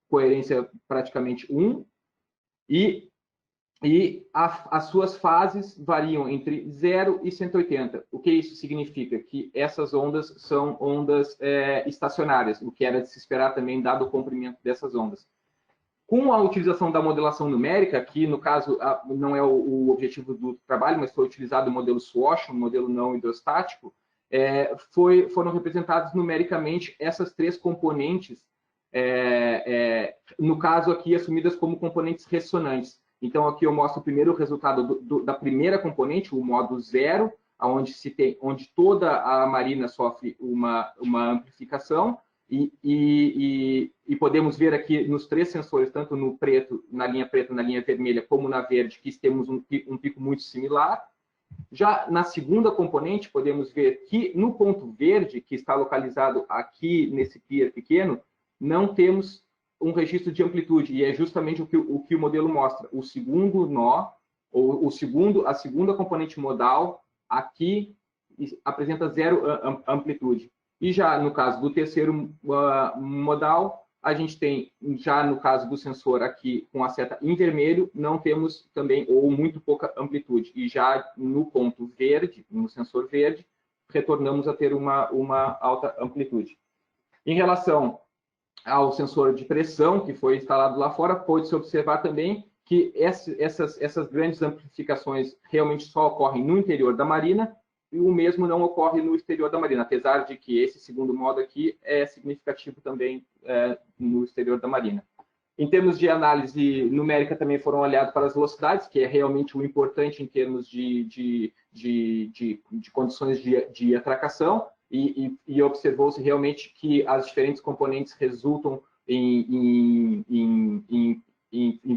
coerência praticamente 1, e as suas fases variam entre 0 e 180. O que isso significa? Que essas ondas são ondas estacionárias, o que era de se esperar também, dado o comprimento dessas ondas. Com a utilização da modelação numérica, que no caso não é o objetivo do trabalho, mas foi utilizado o modelo SWOSH, um modelo não hidrostático, foram representadas numericamente essas três componentes, no caso aqui assumidas como componentes ressonantes. Então aqui eu mostro primeiro o resultado da primeira componente, o modo 0, onde toda a marina sofre uma amplificação, e podemos ver aqui nos três sensores, tanto no preto, na linha preta, na linha vermelha, como na verde, que temos um pico muito similar. Já na segunda componente, podemos ver que no ponto verde, que está localizado aqui nesse pier pequeno, não temos um registro de amplitude, e é justamente o que o modelo mostra. O segundo nó, ou a segunda componente modal, aqui apresenta 0 amplitude. E já no caso do terceiro modal, a gente tem, já no caso do sensor aqui com a seta em vermelho, não temos também, ou muito pouca amplitude. E já no ponto verde, no sensor verde, retornamos a ter uma alta amplitude. Em relação ao sensor de pressão, que foi instalado lá fora, pode-se observar também que essas grandes amplificações realmente só ocorrem no interior da marina, e o mesmo não ocorre no exterior da marina, apesar de que esse segundo modo aqui é significativo também no exterior da marina. Em termos de análise numérica, também foram olhados para as velocidades, que é realmente o importante em termos de condições de atracação, e observou-se realmente que as diferentes componentes resultam em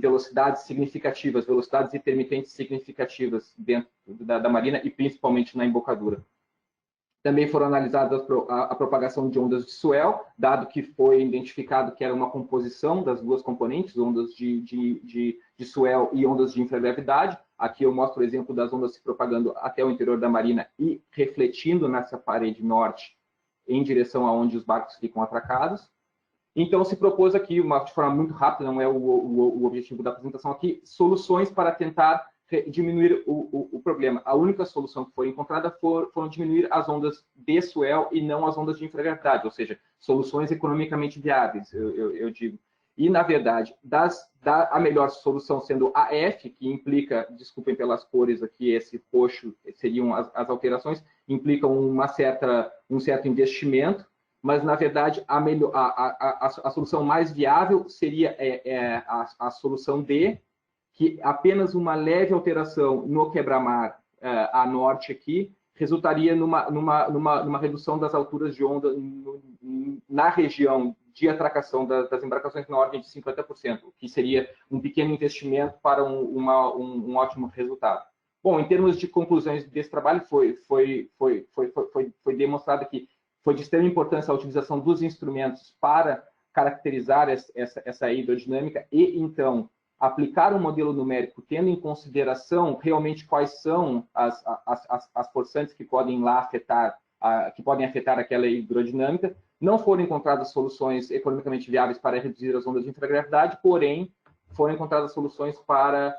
velocidades significativas, velocidades intermitentes significativas dentro da marina e principalmente na embocadura. Também foram analisadas a propagação de ondas de swell, dado que foi identificado que era uma composição das duas componentes, ondas de swell e ondas de infragravidade. Aqui eu mostro o exemplo das ondas se propagando até o interior da marina e refletindo nessa parede norte em direção aonde os barcos ficam atracados. Então, se propôs aqui, de forma muito rápida, não é o objetivo da apresentação aqui, soluções para tentar diminuir o problema. A única solução que foi encontrada foram diminuir as ondas de swell e não as ondas de infragravidade, ou seja, soluções economicamente viáveis, eu digo. E, na verdade, a melhor solução sendo a F, que implica, desculpem pelas cores aqui, esse roxo seriam as alterações, implicam um certo investimento, mas, na verdade, a solução mais viável seria a solução D, que apenas uma leve alteração no quebra-mar a norte aqui resultaria numa redução das alturas de onda na região de atracação das embarcações na ordem de 50%, que seria um pequeno investimento para um ótimo resultado. Bom, em termos de conclusões desse trabalho, foi demonstrado que foi de extrema importância a utilização dos instrumentos para caracterizar essa hidrodinâmica e, então, aplicar um modelo numérico tendo em consideração realmente quais são as forçantes que podem lá afetar, aquela hidrodinâmica. Não foram encontradas soluções economicamente viáveis para reduzir as ondas de infragravidade, porém, foram encontradas soluções para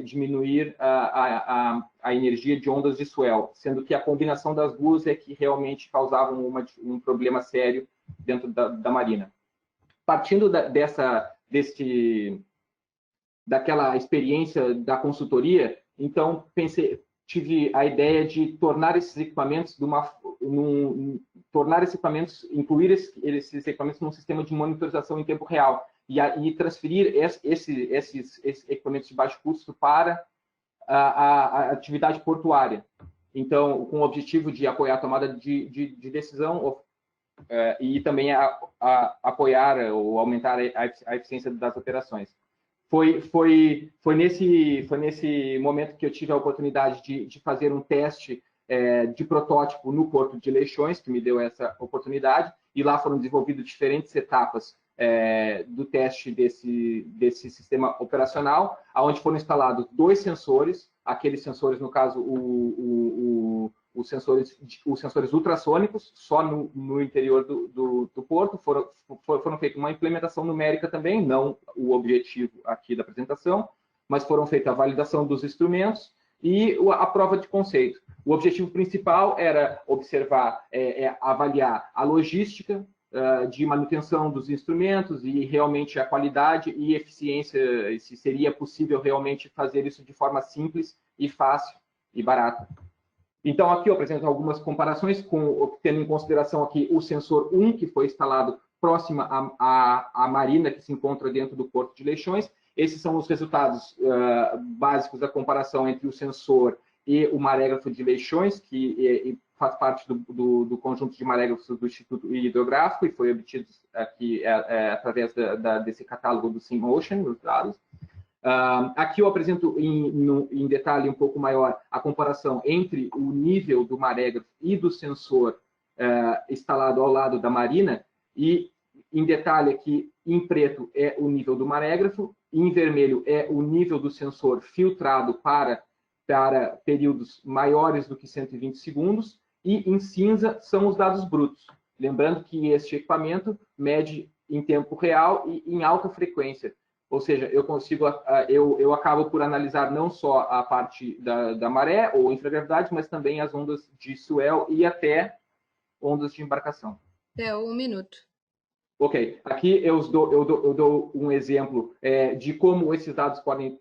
diminuir a energia de ondas de swell, sendo que a combinação das duas é que realmente causavam um problema sério dentro da marina. Partindo daquela experiência da consultoria, então tive a ideia de tornar esses equipamentos tornar esses equipamentos, incluir esses equipamentos num sistema de monitorização em tempo real e transferir esses equipamentos de baixo custo para a atividade portuária. Então, com o objetivo de apoiar a tomada de decisão e também apoiar ou aumentar a eficiência das operações. Foi nesse momento que eu tive a oportunidade de fazer um teste de protótipo no Porto de Leixões, que me deu essa oportunidade, e lá foram desenvolvidas diferentes etapas do teste desse sistema operacional, onde foram instalados 2 sensores, aqueles sensores, no caso, os sensores ultrassônicos, só no interior do porto. Foram feitas uma implementação numérica também, não o objetivo aqui da apresentação, mas foram feitas a validação dos instrumentos e a prova de conceito. O objetivo principal era observar, avaliar a logística de manutenção dos instrumentos e realmente a qualidade e eficiência, se seria possível realmente fazer isso de forma simples e fácil e barata. Então, aqui eu apresento algumas comparações, tendo em consideração aqui o sensor 1, que foi instalado próximo à marina, que se encontra dentro do Porto de Leixões. Esses são os resultados básicos da comparação entre o sensor e o marégrafo de Leixões, que faz parte do conjunto de marégrafos do Instituto Hidrográfico e foi obtido aqui através desse catálogo do SimOcean, os dados. Aqui eu apresento em detalhe um pouco maior a comparação entre o nível do marégrafo e do sensor instalado ao lado da marina, e em detalhe aqui, em preto é o nível do marégrafo, em vermelho é o nível do sensor filtrado para períodos maiores do que 120 segundos, e em cinza são os dados brutos. Lembrando que este equipamento mede em tempo real e em alta frequência. Ou seja, eu acabo por analisar não só a parte da maré ou infragravidade, mas também as ondas de swell e até ondas de embarcação. 1 minuto. Ok, aqui eu dou um exemplo de como esses dados podem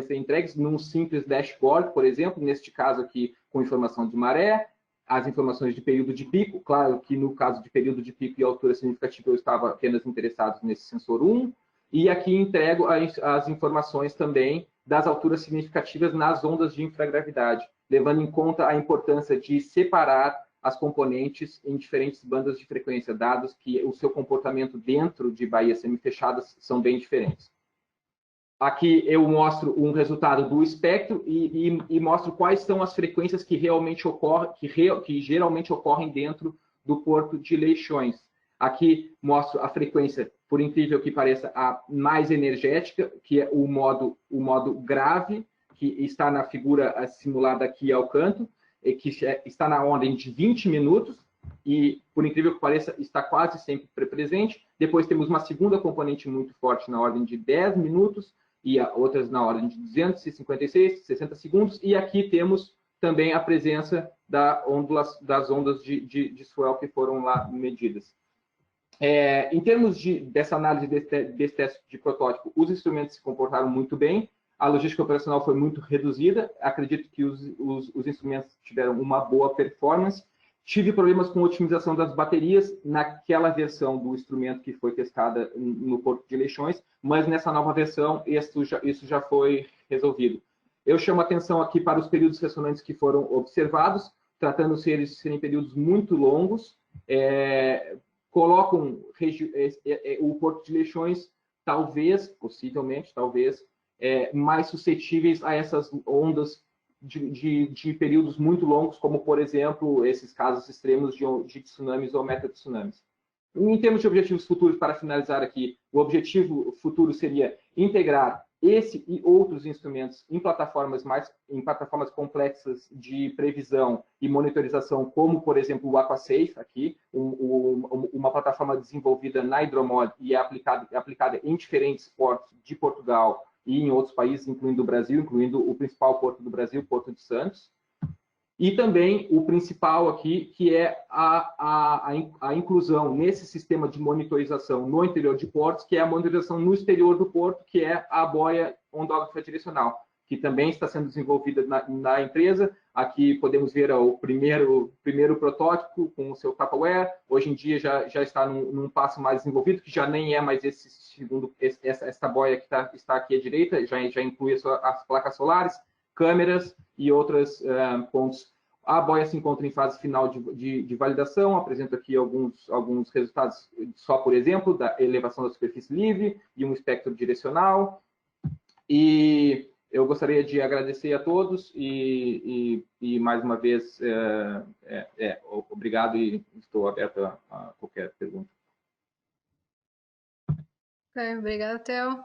ser entregues num simples dashboard, por exemplo, neste caso aqui com informação de maré, as informações de período de pico. Claro que no caso de período de pico e altura significativa eu estava apenas interessado nesse sensor 1, e aqui entrego as informações também das alturas significativas nas ondas de infragravidade, levando em conta a importância de separar as componentes em diferentes bandas de frequência, dados que o seu comportamento dentro de baías semifechadas são bem diferentes. Aqui eu mostro um resultado do espectro e mostro quais são as frequências que realmente ocorrem, que geralmente ocorrem dentro do Porto de Leixões. Aqui mostro a frequência, por incrível que pareça, a mais energética, que é o modo grave, que está na figura simulada aqui ao canto, que está na ordem de 20 minutos, e, por incrível que pareça, está quase sempre presente. Depois temos uma segunda componente muito forte na ordem de 10 minutos, e outras na ordem de 256, 60 segundos, e aqui temos também a presença das ondas de swell que foram lá medidas. Em termos dessa análise desse teste de protótipo, os instrumentos se comportaram muito bem, a logística operacional foi muito reduzida, acredito que os instrumentos tiveram uma boa performance. Tive problemas com a otimização das baterias naquela versão do instrumento que foi testada no Porto de Leixões, mas nessa nova versão isso já foi resolvido. Eu chamo a atenção aqui para os períodos ressonantes que foram observados, tratando-se eles serem períodos muito longos, colocam o Porto de Leixões, possivelmente, mais suscetíveis a essas ondas de períodos muito longos, como, por exemplo, esses casos extremos de tsunamis ou metatsunamis. Em termos de objetivos futuros, para finalizar aqui, o objetivo futuro seria integrar esse e outros instrumentos em plataformas complexas de previsão e monitorização, como, por exemplo, o AquaSafe, aqui, uma plataforma desenvolvida na Hidromod e aplicada em diferentes portos de Portugal e em outros países, incluindo o Brasil, incluindo o principal porto do Brasil, Porto de Santos. E também o principal aqui, que é a inclusão nesse sistema de monitorização no interior de portos, que é a monitorização no exterior do porto, que é a boia ondógrafa direcional, que também está sendo desenvolvida na empresa. Aqui podemos ver o primeiro protótipo com o seu Tupperware. Hoje em dia já está num passo mais desenvolvido, que já nem é mais essa boia que está aqui à direita, já inclui as placas solares, câmeras e outros pontos. A boia se encontra em fase final de validação. Apresento aqui alguns resultados, só por exemplo, da elevação da superfície livre e um espectro direcional. E eu gostaria de agradecer a todos e mais uma vez, obrigado e estou aberto a qualquer pergunta. Ok, obrigada, Theo.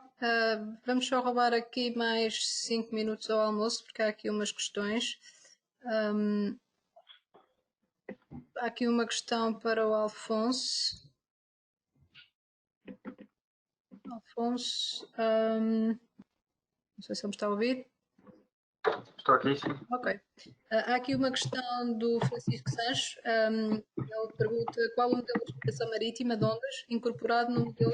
Vamos só roubar aqui mais 5 minutos ao almoço, porque há aqui umas questões. Há aqui uma questão para o Alfonso. Alfonso, não sei se ele me está a ouvir. Estou aqui, sim. Ok. Há aqui uma questão do Francisco Sancho. Ele pergunta qual o modelo de agitação marítima de ondas incorporado no modelo.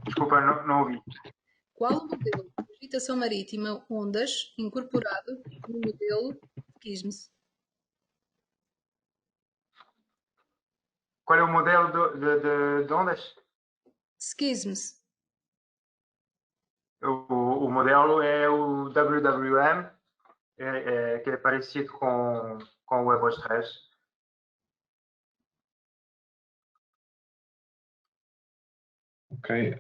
Desculpa, não ouvi. Qual o modelo de agitação marítima ondas incorporado no modelo SCISMS? Qual é o modelo de ondas? SCISMS. O modelo é o WWM, que é parecido com o WebOS3. Ok.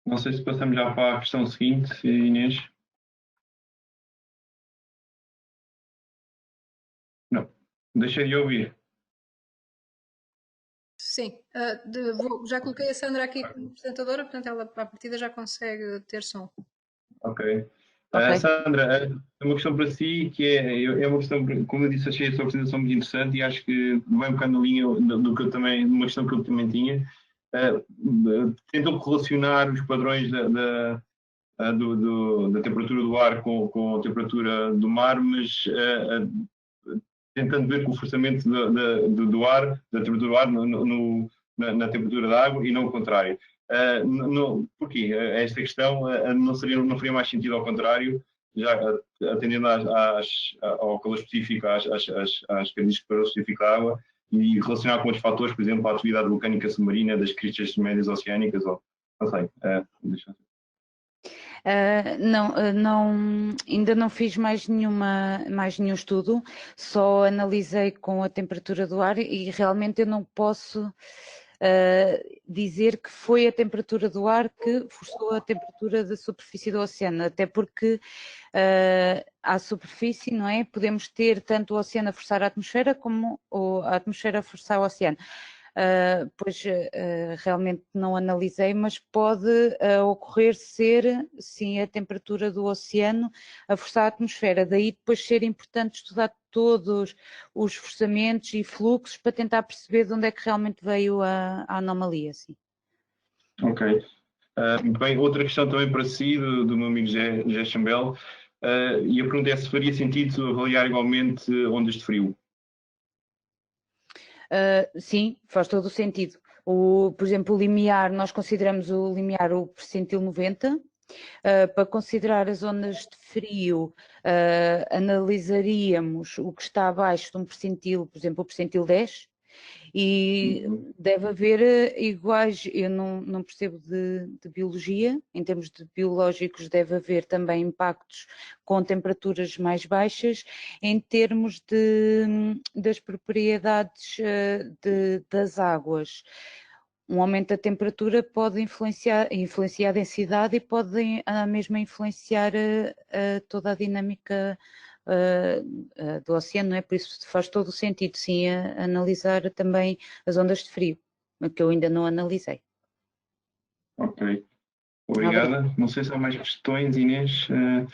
Não sei se passamos já para a questão seguinte, Inês. Não, deixei de ouvir. Sim, já coloquei a Sandra aqui como apresentadora, portanto ela à partida já consegue ter som. Ok. Ok. Sandra, uma questão para si, que é uma questão, como eu disse, achei a sua apresentação muito interessante e acho que vai um bocado na linha do que eu também, uma questão que eu também tinha. Tentou relacionar os padrões da temperatura do ar com a temperatura do mar, mas tentando ver com o forçamento do ar, da temperatura do ar na temperatura da água e não o contrário. Porquê? Esta questão não faria mais sentido ao contrário, já atendendo ao calor específico, às características do calor específico da água, e relacionar com outros fatores, por exemplo, a atividade vulcânica submarina das crista médias oceânicas, ou não sei. Ainda não fiz mais nenhum estudo, só analisei com a temperatura do ar e realmente eu não posso dizer que foi a temperatura do ar que forçou a temperatura da superfície do oceano, até porque à superfície, não é? Podemos ter tanto o oceano a forçar a atmosfera como a atmosfera a forçar o oceano. Realmente não analisei, mas pode ocorrer ser, sim, a temperatura do oceano a forçar a atmosfera. Daí depois ser importante estudar todos os forçamentos e fluxos para tentar perceber de onde é que realmente veio a anomalia. Sim. Ok. Bem, outra questão também para si, do meu amigo Jé Chambel, e a pergunta é se faria sentido avaliar igualmente ondas de frio. Sim, faz todo o sentido. Por exemplo, o limiar, nós consideramos o limiar o percentil 90. Para considerar as ondas de frio, analisaríamos o que está abaixo de um percentil, por exemplo, o percentil 10, e deve haver iguais, eu não percebo de biologia, em termos de biológicos deve haver também impactos com temperaturas mais baixas, em termos das propriedades das águas. Um aumento da temperatura pode influenciar a densidade e pode mesmo influenciar toda a dinâmica do oceano, não é? Por isso faz todo o sentido, sim, analisar também as ondas de frio, que eu ainda não analisei. Ok. Obrigada. Não sei se há mais questões, Inês. Sei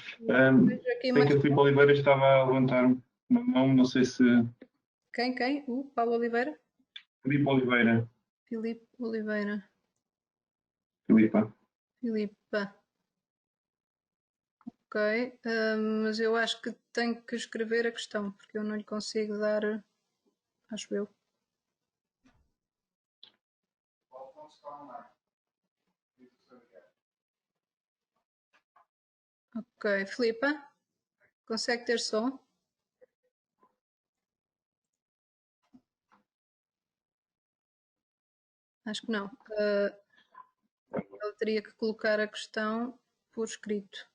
que a Filipe Oliveira estava a levantar uma mão, não sei se... Quem? O Paulo Oliveira? Filipe Oliveira. Filipe Oliveira. Filipa. Ok, mas eu acho que tenho que escrever a questão, porque eu não lhe consigo dar, acho eu. Ok, Filipa, consegue ter som? Acho que não. Ele teria que colocar a questão por escrito.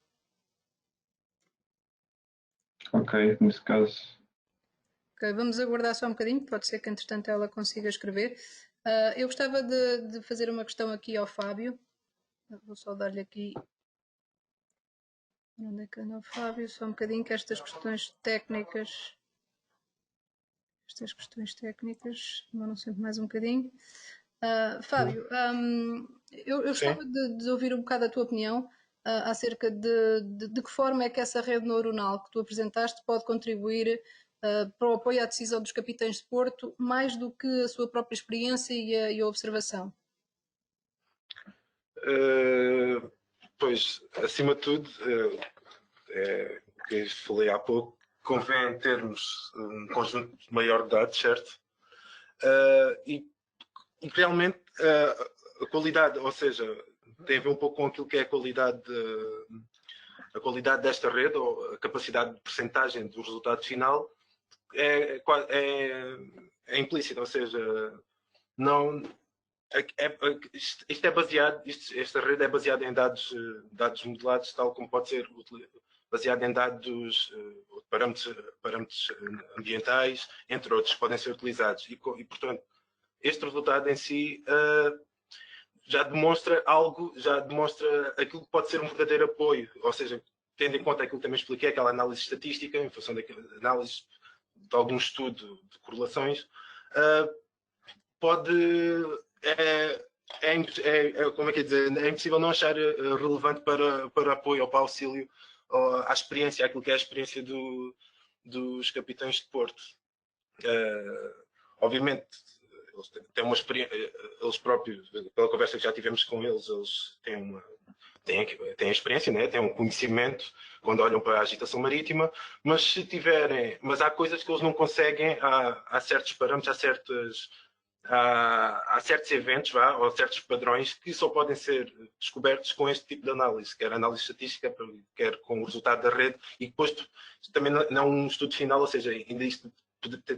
Ok, nesse caso. Ok, vamos aguardar só um bocadinho, pode ser que entretanto ela consiga escrever. Eu gostava de fazer uma questão aqui ao Fábio. Vou só dar-lhe aqui. Onde é que anda o Fábio? Só um bocadinho que estas questões técnicas. Demoram sempre mais um bocadinho. Fábio, eu gostava de ouvir um bocado a tua opinião acerca de que forma é que essa rede neuronal que tu apresentaste pode contribuir para o apoio à decisão dos capitães de Porto, mais do que a sua própria experiência e a observação. Pois, acima de tudo, que falei há pouco, convém termos um conjunto maior de dados, certo? E realmente a qualidade, ou seja, tem a ver um pouco com aquilo que é a qualidade desta rede, ou a capacidade de percentagem do resultado final, é implícita, ou seja, não... Isto é baseado, esta rede é baseada em dados modelados, tal como pode ser baseado em dados, parâmetros ambientais, entre outros, que podem ser utilizados. E portanto, este resultado em si já demonstra aquilo que pode ser um verdadeiro apoio, ou seja, tendo em conta aquilo que também expliquei, aquela análise estatística, em função daquela análise de algum estudo de correlações, como é que é dizer, é impossível não achar relevante para apoio ou para auxílio à experiência, àquilo que é a experiência dos capitães de Porto. Obviamente, eles têm uma experiência, eles próprios, pela conversa que já tivemos com eles, têm a experiência, né? Têm um conhecimento quando olham para a agitação marítima, mas há coisas que eles não conseguem, há certos parâmetros, há certos eventos, ou certos padrões que só podem ser descobertos com este tipo de análise, quer análise estatística, quer com o resultado da rede, e depois também não é um estudo final, ou seja, ainda isto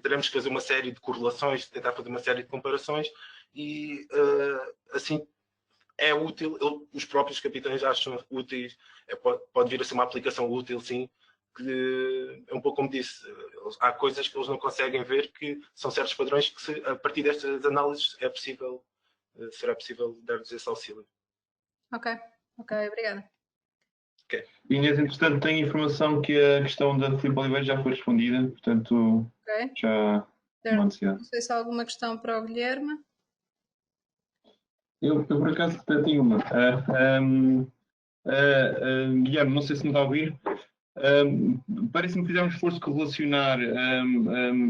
teremos que fazer uma série de correlações, tentar fazer uma série de comparações, e assim é útil, os próprios capitães acham úteis, pode vir a ser uma aplicação útil, sim, que é um pouco como disse, há coisas que eles não conseguem ver, que são certos padrões que a partir destas análises será possível dar-lhes esse auxílio. Ok, obrigada. Okay. Inês, entretanto, tenho informação que a questão da Filipe Oliveira já foi respondida, portanto, já não há necessidade. Não sei se há alguma questão para o Guilherme. Eu por acaso, tenho uma. Guilherme, não sei se me está a ouvir. Parece-me que fizemos um esforço de relacionar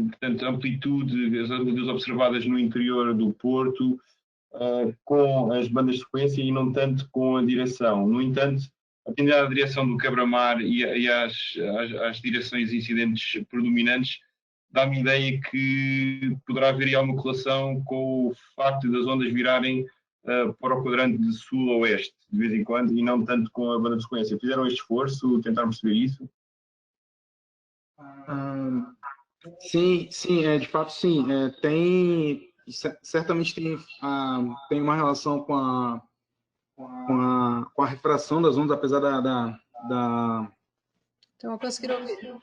portanto, a amplitude das observadas no interior do Porto com as bandas de frequência e não tanto com a direção. No entanto, atender à direção do quebra-mar e às direções incidentes predominantes, dá-me ideia que poderá haver aí alguma relação com o facto das ondas virarem para o quadrante de sul a oeste, de vez em quando, e não tanto com a banda de frequência. Fizeram este esforço, tentaram perceber isso? Sim, de fato sim. Certamente tem uma relação com a refração das ondas, apesar da... Estão a conseguir ouvir?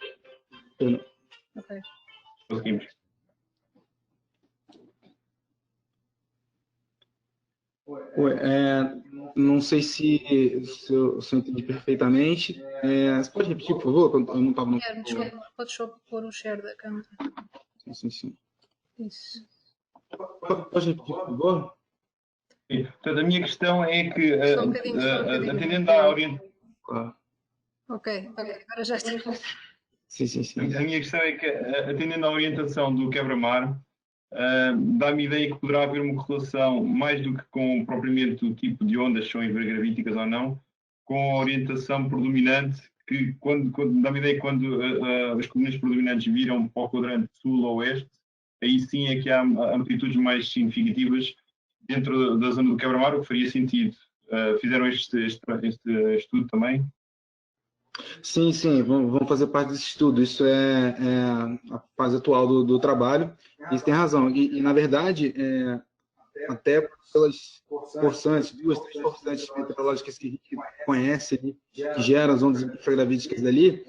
Ok. Conseguimos. Não sei se eu entendi perfeitamente. Você pode repetir, por favor? Eu não estava no... Desculpa, podes só pôr o share da câmera. Sim. Isso. Pode repetir, por favor? Sim. Portanto, a minha questão é que, Só um bocadinho. atendendo à orientação... Claro. Ok, agora já está. Sim. A minha questão é que, atendendo à orientação do quebra-mar, dá-me ideia que poderá haver uma correlação, mais do que com propriamente o tipo de ondas, são hipergravíticas ou não, com a orientação predominante, que dá-me ideia que quando as colunas predominantes viram para o quadrante sul ou oeste, aí sim é que há amplitudes mais significativas dentro da zona do quebra-mar, o que faria sentido. Fizeram este estudo também? Sim, sim, vão fazer parte desse estudo. Isso é a fase atual do trabalho. E você tem razão. E na verdade, até pelas forçantes, 2, 3 forçantes meteorológicas que a gente conhece ali, que geram as ondas infragravíticas dali,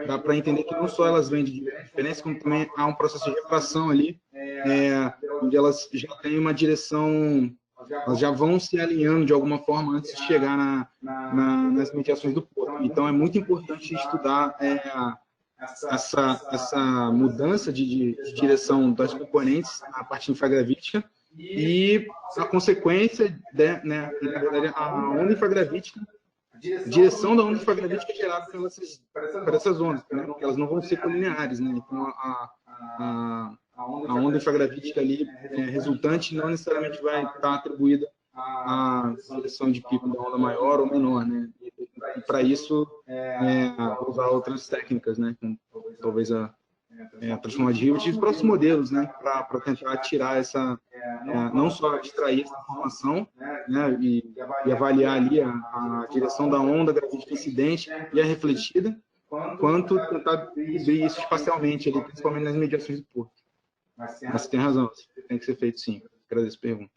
dá para entender que não só elas vêm de diferença, como também há um processo de refração ali, onde elas já têm uma direção, elas já vão se alinhando de alguma forma antes de chegar nas mediações do porto. Então, é muito importante estudar essa mudança de direção das componentes na parte infragravítica e a consequência, né, na verdade, a onda infragravítica, a direção da onda infragravítica é gerada por essas ondas, né, porque elas não vão ser colineares, né, então a onda infragravítica ali resultante não necessariamente vai estar atribuída à direção de pico da onda maior ou menor, né, e para isso usar outras técnicas, né, como talvez a transformar de Hilbert e os próximos modelos, né, para tentar tirar não só extrair essa informação, né, e avaliar ali a direção da onda gravítica incidente e a refletida, quanto tentar cobrir isso espacialmente, ali, principalmente nas mediações do porto. Mas você tem razão, tem que ser feito sim. Agradeço a pergunta.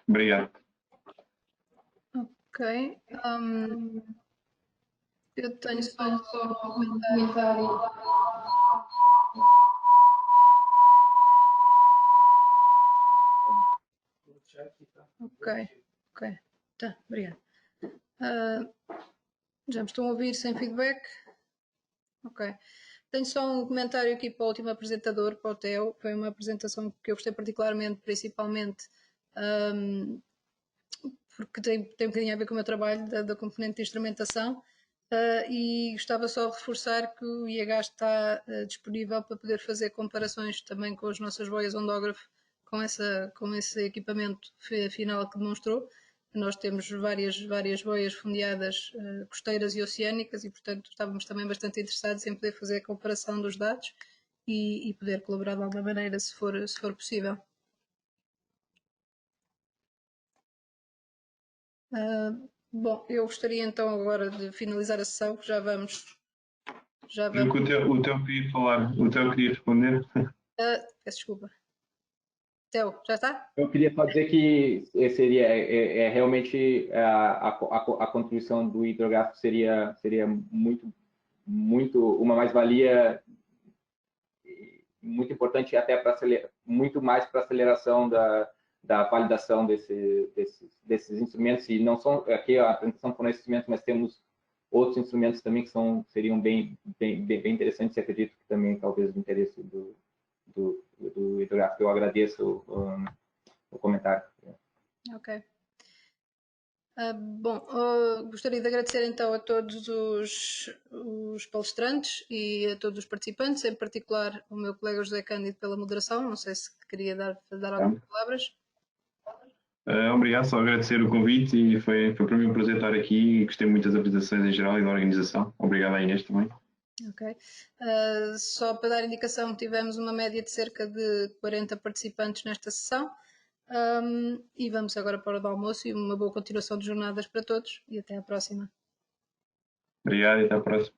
Obrigado. Ok. Eu tenho só um comentário. Ok. Tá, obrigada. Já me estão a ouvir sem feedback? Ok. Tenho só um comentário aqui para o último apresentador, para o Theo. Foi uma apresentação que eu gostei particularmente, principalmente porque tem um bocadinho a ver com o meu trabalho da componente de instrumentação. E gostava só de reforçar que o IH está disponível para poder fazer comparações também com as nossas boias ondógrafo com esse equipamento final que demonstrou. Nós temos várias boias fundeadas costeiras e oceânicas e, portanto, estávamos também bastante interessados em poder fazer a comparação dos dados e poder colaborar de alguma maneira, se for possível. Bom, eu gostaria então agora de finalizar a sessão, que já vamos. O Theo queria falar, o Theo queria responder. Peço desculpa. Theo, já está? Eu queria só dizer que seria realmente a contribuição do hidrográfico seria muito uma mais-valia muito importante até para muito mais para a aceleração da validação desses instrumentos, e não são aqui a apresentação por esse instrumento, mas temos outros instrumentos também que seriam bem interessantes, e acredito que também talvez o interesse do hidrográfico. Eu agradeço o comentário. Ok. Bom, gostaria de agradecer então a todos os palestrantes e a todos os participantes, em particular o meu colega José Cândido pela moderação. Não sei se queria dar algumas palavras. Obrigado, só agradecer o convite e foi para mim um prazer estar aqui e gostei muito das apresentações em geral e da organização. Obrigado à Inês também. Ok. Só para dar indicação, tivemos uma média de cerca de 40 participantes nesta sessão. E vamos agora para a hora do almoço e uma boa continuação de jornadas para todos e até à próxima. Obrigado e até à próxima.